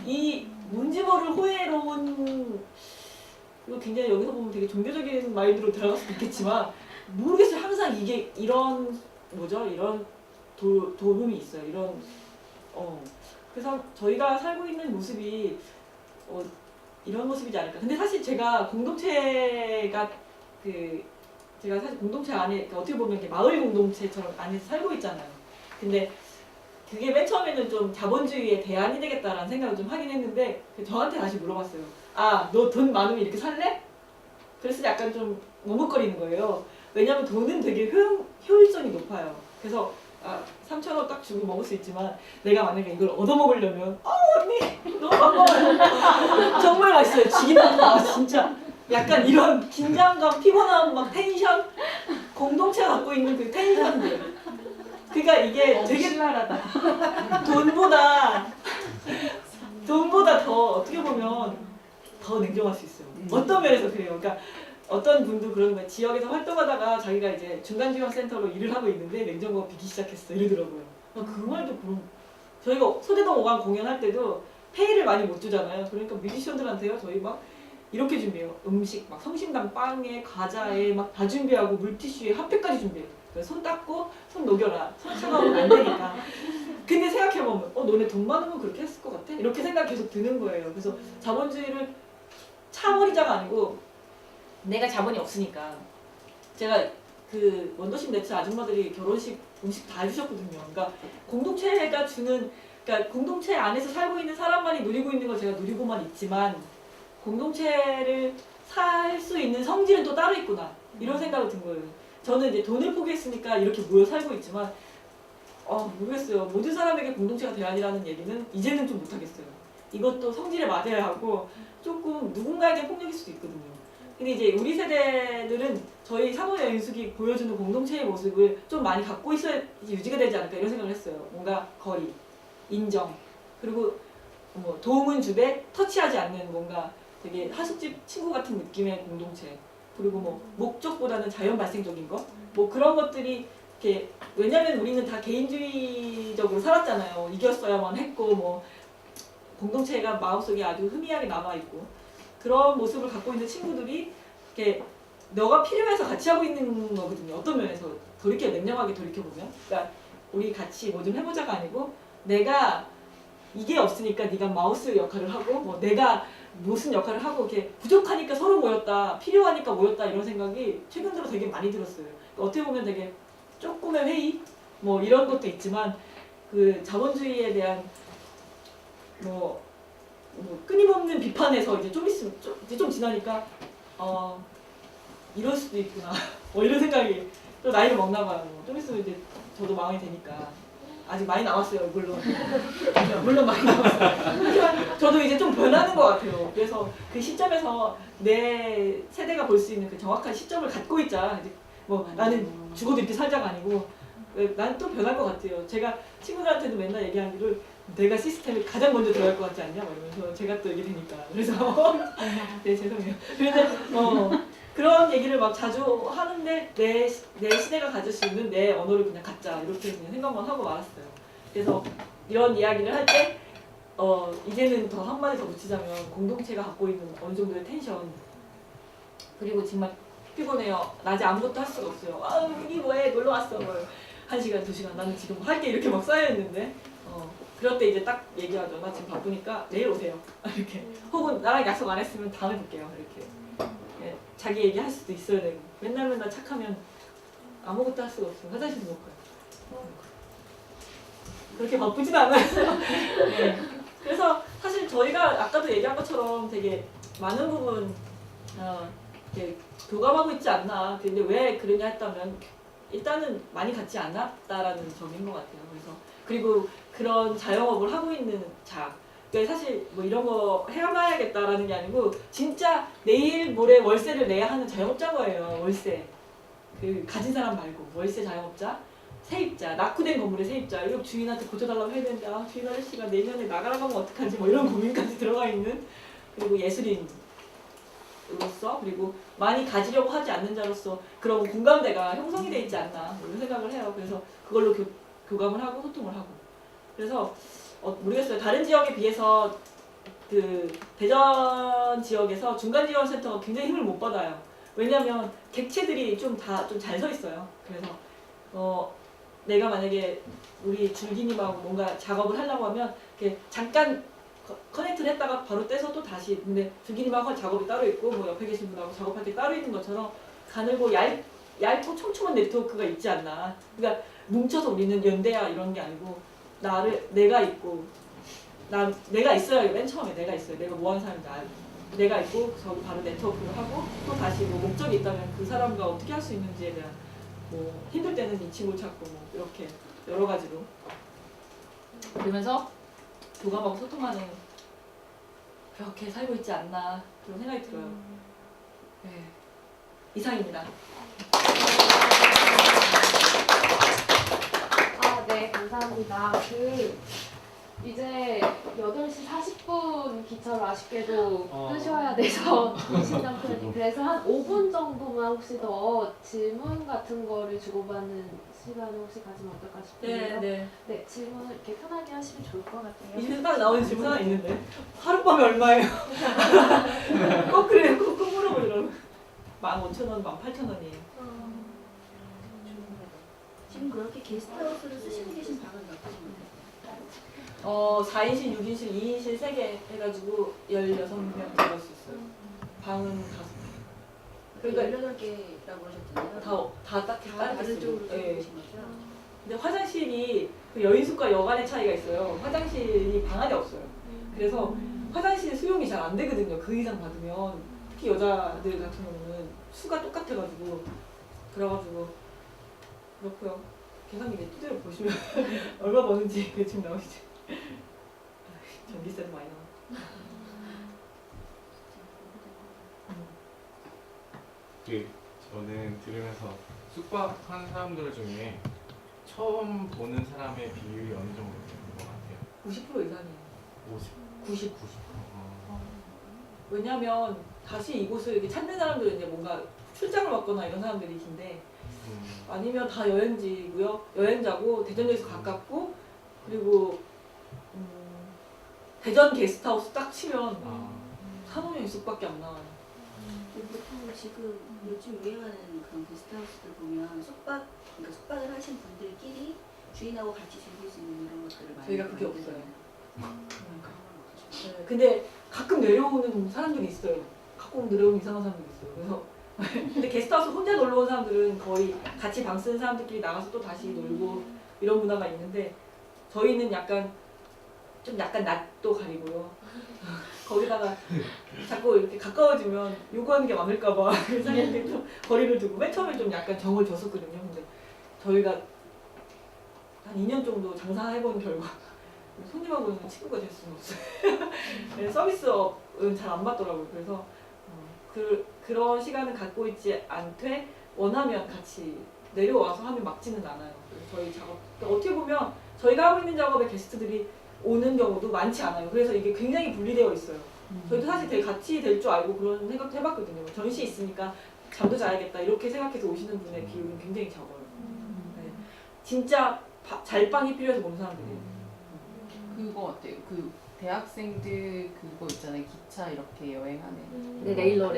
Speaker 1: 이 뭔지 모를 호혜로운 이거 굉장히 여기서 보면 되게 종교적인 마인드로 들어갈 수도 있겠지만 모르겠어요. 항상 이게 이런 이런 도움이 있어요. 그래서 저희가 살고 있는 모습이 이런 모습이지 않을까. 근데 사실 제가 공동체가 제가 사실 공동체 안에 그러니까 어떻게 보면 이렇게 마을 공동체처럼 안에서 살고 있잖아요. 근데 그게 맨 처음에는 좀 자본주의의 대안이 되겠다라는 생각을 좀 하긴 했는데 저한테 다시 물어봤어요. 너 돈 많으면 이렇게 살래? 그래서 약간 좀 머뭇거리는 거예요. 왜냐면 돈은 되게 효율성이 높아요. 그래서 3,000원 딱 주고 먹을 수 있지만 내가 만약에 이걸 얻어먹으려면 언니 너무 반가워요. 정말 맛있어요. 죽인다. 진짜 약간 이런 긴장감, 피곤함, 막 텐션 공동체가 갖고 있는 그 텐션들 그러니까 이게 되게
Speaker 3: 신랄하다.
Speaker 1: 돈보다 더 어떻게 보면 더 냉정할 수 있어요. 어떤 면에서 그래요. 그러니까 어떤 분도 그러는 거예요. 지역에서 활동하다가 자기가 이제 중간지원센터로 일을 하고 있는데 냉장고가 비기 시작했어 이러더라고요. 그 말도 그런 저희가 소대동 5강 공연할 때도 페이를 많이 못 주잖아요. 그러니까 뮤지션들한테요 저희 막 이렇게 준비해요. 음식 막 성심당 빵에 과자에 막 다 준비하고 물티슈에 핫팩까지 준비해요. 손 닦고 손 녹여라. 손 차가우면 안 되니까. 근데 생각해보면 너네 돈 많으면 그렇게 했을 것 같아? 이렇게 생각이 계속 드는 거예요. 그래서 자본주의를 차버리자가 아니고 내가 자본이 없으니까 제가 그 원더십 네츠 아줌마들이 결혼식 음식 다 해주셨거든요. 그러니까 공동체가 주는 그러니까 공동체 안에서 살고 있는 사람만이 누리고 있는 걸 제가 누리고만 있지만 공동체를 살 수 있는 성질은 또 따로 있구나 이런 생각이 든 거예요. 저는 이제 돈을 포기했으니까 이렇게 모여 살고 있지만 모르겠어요. 모든 사람에게 공동체가 대안이라는 얘기는 이제는 좀 못하겠어요. 이것도 성질에 맞아야 하고 조금 누군가에게 폭력일 수도 있거든요. 근데 이제 우리 세대들은 저희 사모여인숙이 보여주는 공동체의 모습을 좀 많이 갖고 있어야 유지가 되지 않을까 이런 생각을 했어요. 뭔가 거리, 인정, 그리고 뭐 도움은 주되 터치하지 않는 뭔가 되게 하숙집 친구 같은 느낌의 공동체. 그리고 뭐 목적보다는 자연 발생적인 거, 뭐 그런 것들이 이렇게 왜냐면 우리는 다 개인주의적으로 살았잖아요. 이겼어야만 했고 뭐 공동체가 마음속에 아주 희미하게 남아 있고 그런 모습을 갖고 있는 친구들이 이렇게 너가 필요해서 같이 하고 있는 거거든요. 어떤 면에서 냉정하게 돌이켜 보면, 그러니까 우리 같이 뭐 좀 해보자가 아니고 내가 이게 없으니까 네가 마우스 역할을 하고 뭐 내가 무슨 역할을 하고 이렇게 부족하니까 서로 모였다, 필요하니까 모였다 이런 생각이 최근 들어 되게 많이 들었어요. 어떻게 보면 되게 조금의 회의 뭐 이런 것도 있지만 그 자본주의에 대한 뭐 끊임없는 비판에서 이제 좀 있으면 이제 좀 지나니까 이럴 수도 있구나 이런 생각이 또 나이를 먹나 봐요. 좀 있으면 이제 저도 마흔이 되니까. 아직 많이 남았어요, 물론. 물론 많이 남았어요. 하지만 저도 이제 좀 변하는 것 같아요. 그래서 그 시점에서 내 세대가 볼 수 있는 그 정확한 시점을 갖고 있자. 이제 뭐 나는 죽어도 이렇게 살자가 아니고 난 또 변할 것 같아요. 제가 친구들한테도 맨날 얘기하기를 내가 시스템에 가장 먼저 들어갈 것 같지 않냐? 막 이러면서 제가 또 이게 되니까. 그래서 네, 죄송해요. 그런데 그런 얘기를 막 자주 하는데 내 시대가 가질 수 있는 내 언어를 그냥 갖자 이렇게 그냥 생각만 하고 말았어요. 그래서 이런 이야기를 할 때 이제는 더 한마디 더 붙이자면 공동체가 갖고 있는 어느 정도의 텐션 그리고 정말 피곤해요. 낮에 아무것도 할 수가 없어요. 아 이게 뭐해 놀러 왔어. 뭐 1시간 2시간 나는 지금 할 게 이렇게 막 쌓여있는데 그럴 때 이제 딱 얘기하죠. 나 지금 바쁘니까 내일 오세요. 이렇게 혹은 나랑 약속 안 했으면 다음에 볼게요. 이렇게 예, 자기 얘기할 수도 있어야 되고 맨날 착하면 아무것도 할 수가 없어요. 화장실도 못 가요. 그렇게 바쁘진 않아요. 네. 그래서 사실 저희가 아까도 얘기한 것처럼 되게 많은 부분 이렇게 교감하고 있지 않나. 근데 왜 그러냐 했다면 일단은 많이 같지 않았다라는 점인 것 같아요. 그래서 그리고 그런 자영업을 하고 있는 그러니까 사실 뭐 이런 거 해봐야겠다라는 게 아니고 진짜 내일 모레 월세를 내야 하는 자영업자거예요. 월세. 그 가진 사람 말고 월세 자영업자, 세입자, 낙후된 건물의 세입자. 이거 주인한테 고쳐달라고 해야 되는데 주인 아저씨가 내년에 나가라고 하면 어떡하지? 뭐 이런 고민까지 들어가 있는 그리고 예술인으로서 그리고 많이 가지려고 하지 않는 자로서 그런 공감대가 형성이 돼 있지 않나 이런 생각을 해요. 그래서 그걸로 교감을 하고 소통을 하고 그래서 모르겠어요. 다른 지역에 비해서 그 대전 지역에서 중간지원센터가 굉장히 힘을 못 받아요. 왜냐하면 객체들이 좀 잘 서 있어요. 그래서 내가 만약에 우리 줄기님하고 뭔가 작업을 하려고 하면 이렇게 잠깐 커넥트를 했다가 바로 떼서 또 다시 근데 줄기님하고 작업이 따로 있고 뭐 옆에 계신 분하고 작업할 게 따로 있는 것처럼 가늘고 얇고 촘촘한 네트워크가 있지 않나. 그러니까 뭉쳐서 우리는 연대야 이런 게 아니고 내가 있고 내가 있어야 맨 처음에 내가 있어요. 내가 뭐 하는 사람인지 알고 내가 있고 저기 바로 네트워크를 하고 또 다시 뭐 목적이 있다면 그 사람과 어떻게 할 수 있는지에 대한 뭐 힘들 때는 이 친구를 찾고 뭐 이렇게 여러 가지로 그러면서 교감하고 소통하는 그렇게 살고 있지 않나 그런 생각이 들어요. 네. 이상입니다.
Speaker 2: 네, 감사합니다. 이제 8시 40분 기차로 아쉽게도 끄셔야 돼서 신장표님 그래서 한 5분 정도만 혹시 더 질문 같은 거를 주고받는 시간을 혹시 가지면 어떨까 싶은데요. 네, 질문을 이렇게 편하게 하시면 좋을 것 같아요.
Speaker 1: 이제 딱 나오는 질문 하나 있는데 하룻밤에 얼마예요? 꼭 그래요. 꼭 물어보더라고요. 15,000원, 18,000원이에요.
Speaker 4: 지금 그렇게 게스트하우스를 쓰시고 계신 방은 몇 분인가요?
Speaker 1: 4인실, 6인실, 2인실 3개 해가지고 16명 들어갈 수 있어요. 방은 5개. 그러니까
Speaker 4: 18개라고 하셨잖아요.
Speaker 1: 다 딱히
Speaker 4: 다른
Speaker 1: 다르게
Speaker 4: 쪽으로
Speaker 1: 쓰고. 예.
Speaker 4: 계신 거죠?
Speaker 1: 근데 화장실이 그 여인숙과 여관의 차이가 있어요. 화장실이 방 안에 없어요. 그래서 화장실 수용이 잘 안 되거든요. 그 이상 받으면 특히 여자들 같은 경우는 수가 똑같아가지고 그래가지고 그렇고요. 계산기 두드려 보시면 얼마 버는지 대충 나오시죠. 전기세도 많이 나와.
Speaker 5: 저는 들으면서 숙박한 사람들 중에 처음 보는 사람의 비율이 어느 정도 되는 것 같아요?
Speaker 1: 90% 이상이에요. 90.
Speaker 5: 90.
Speaker 1: 왜냐면 다시 이곳을 이렇게 찾는 사람들은 이제 뭔가 출장을 왔거나 이런 사람들이신데 아니면 다 여행지고요. 여행자고 대전역에서 가깝고 그리고 대전 게스트하우스 딱 치면 산호령 숙밖에 안 나와요.
Speaker 4: 보통 지금 요즘 유행하는 그런 게스트하우스들 보면 그러니까 숙박을 하신 분들끼리 주인하고 같이 즐길 수 있는 이런 것들을 많이
Speaker 1: 저희가 그게
Speaker 4: 만들잖아요.
Speaker 1: 없어요. 네, 근데 가끔 내려오는 사람들이 있어요. 가끔 내려오는 이상한 사람들이 있어요. 그래서 근데 게스트하우스 혼자 놀러 온 사람들은 거의 같이 방 쓰는 사람들끼리 나가서 또 다시 놀고 이런 문화가 있는데 저희는 약간 낯도 가리고요. 거기다가 자꾸 이렇게 가까워지면 요구하는 게 많을까봐 그래서 좀 거리를 두고 맨 처음에 좀 약간 정을 줬었거든요. 저희가 한 2년 정도 장사해본 결과 손님하고는 친구가 될 수는 없어요. 네, 서비스업은 잘 안 맞더라고요. 그래서 그런 시간을 갖고 있지 않되 원하면 같이 내려와서 하면 막지는 않아요. 그래서 저희 작업 그러니까 어떻게 보면 저희가 하고 있는 작업에 게스트들이 오는 경우도 많지 않아요. 그래서 이게 굉장히 분리되어 있어요. 저희도 사실 되게 같이 될 줄 알고 그런 생각도 해봤거든요. 전시 있으니까 잠도 자야겠다 이렇게 생각해서 오시는 분의 비율은 굉장히 적어요. 네. 진짜 잘방이 필요해서 오는 사람들이에요.
Speaker 3: 그거 어때요? 그 대학생들 그거 있잖아요. 기차 이렇게 여행하는.
Speaker 2: 네, 레일러.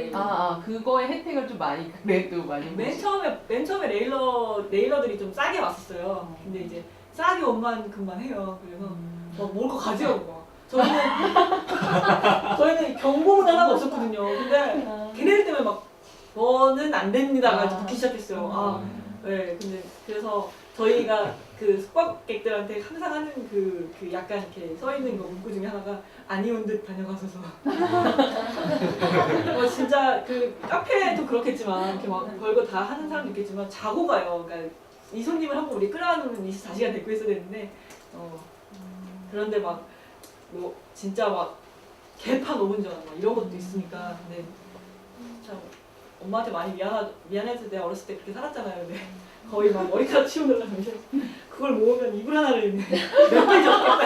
Speaker 3: 그거의 혜택을 좀 많이 그래도 많이
Speaker 1: 맨 처음에 레일러들이 좀 싸게 왔었어요. 근데 이제 싸게 온 만큼만 해요. 그래서 막 뭘 거 가져오고 막. 저희는 경보문 하나가 없었거든요. 근데 걔네들 때문에 막 너는 안 됩니다가 붙기 시작했어요. 네. 근데 그래서 저희가 그 숙박객들한테 항상 하는 그 약간 이렇게 써 있는 거 문구 중에 하나가 아니온 듯 다녀가소서. 진짜 그 카페도 그렇겠지만 이렇게 막 별거 다 하는 사람도 있겠지만 자고 가요. 그러니까 이 손님을 한번 우리 끌어안으면 24시간 데리고 있어야 되는데 그런데 막 뭐 진짜 막 개판 5분 전 막 이런 것도 있으니까 근데 참 엄마한테 많이 미안해서 내가 어렸을 때 그렇게 살았잖아요. 근데 거의 막 머리카락 치우느라 그걸 모으면 이불 하나를 몇 개지 없겠다.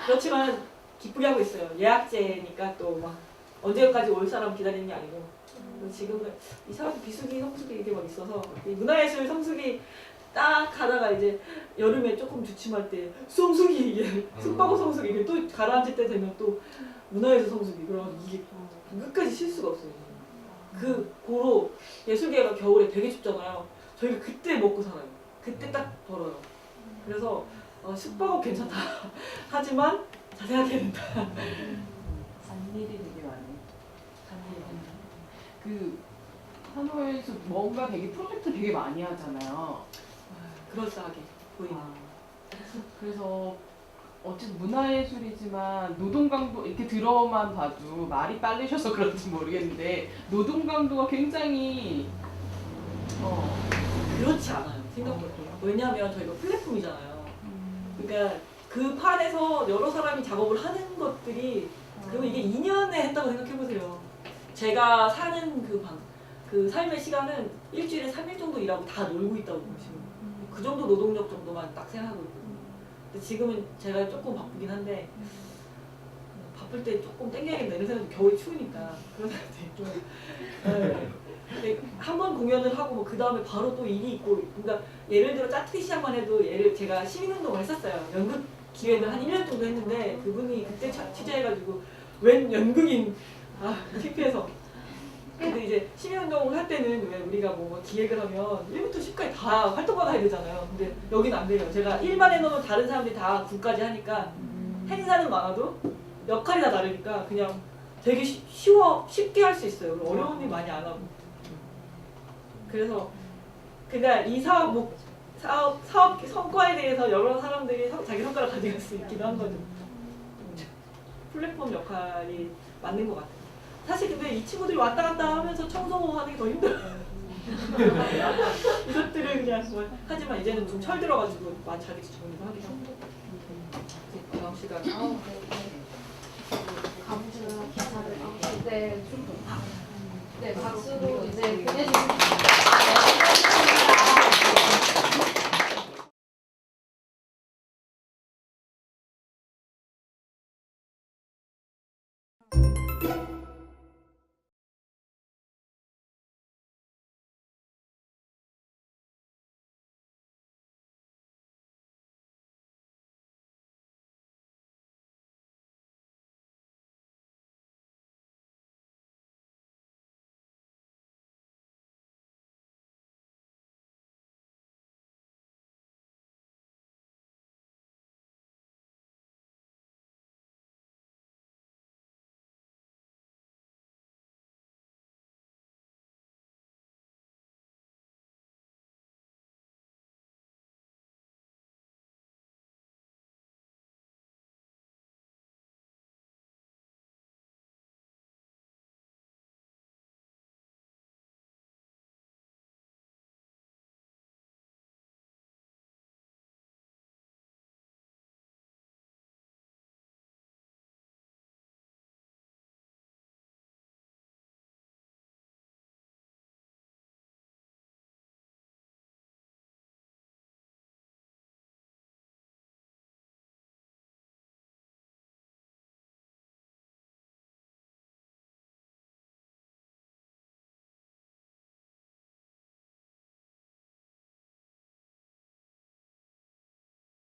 Speaker 1: 그렇지만 기쁘게 하고 있어요. 예약제니까 또 막 언제까지 올 사람 기다리는 게 아니고 지금은 이 사람도 비수기, 성수기 이게 막 있어서 이 문화예술 성수기 딱 가다가 이제 여름에 조금 주춤할 때 성수기 이게 숙박고 성수기 이게 또 가라앉을 때 되면 또 문화예술 성수기 그러면 이게 끝까지 쉴 수가 없어요. 그 고로 예술계가 겨울에 되게 춥잖아요. 저희가 그때 먹고 살아요. 그때 딱 벌어요. 그래서 숙박업 괜찮다. 하지만 자세하게 해야 된다.
Speaker 3: 잔일이 되게 많아요. 그 한화에서 뭔가 되게 프로젝트 되게 많이 하잖아요.
Speaker 1: 그럴싸하게 보이는.
Speaker 3: 그래서 어쨌든 문화예술이지만 노동 강도 이렇게 들어만 봐도 말이 빨리셔서 그런지 모르겠는데 노동 강도가 굉장히
Speaker 1: 그렇지 않아요. 생각보다. 왜냐하면 저희가 플랫폼이잖아요. 그러니까 그 판에서 여러 사람이 작업을 하는 것들이 그리고 이게 2년에 했다고 생각해보세요. 제가 사는 그 삶의 시간은 일주일에 3일 정도 일하고 다 놀고 있다고 보시면 그 정도 노동력 정도만 딱 생각하고 있거든요. 근데 지금은 제가 조금 바쁘긴 한데 바쁠 때 조금 땡겨야겠다 이런 생각도 겨울이 추우니까 그런 생각도 좀 근데 한 번 공연을 하고 그 다음에 바로 또 일이 있고 그러니까 예를 들어 짜투리 시작만 해도 제가 시민운동을 했었어요. 연극 기획을 한 1년 정도 했는데 그분이 그때 취재해가지고 웬 연극인 TV에서 근데 이제 시민운동을 할 때는 왜 우리가 뭐 기획을 하면 1부터 10까지 다 활동가가 해야 되잖아요. 근데 여기는 안 돼요. 제가 1만 해놓으면 다른 사람들이 다 9까지 하니까 행사는 많아도 역할이 다 다르니까 그냥 되게 쉽게 할 수 있어요. 어려운 일 많이 안 하고. 그래서 그러니까 이 사업 성과에 대해서 여러 사람들이 자기 성과를 가져갈 수 있기도 한 거죠. 플랫폼 역할이 맞는 것 같아요. 사실 근데 이 친구들이 왔다 갔다 하면서 청소하는 게 더 힘들어요. 이것들은 그냥 하지만 이제는 좀 철 들어가지고 많이 자기 주문도 하기도 하고. 다음 시간.
Speaker 2: 네, 박수로 이제 보내주시면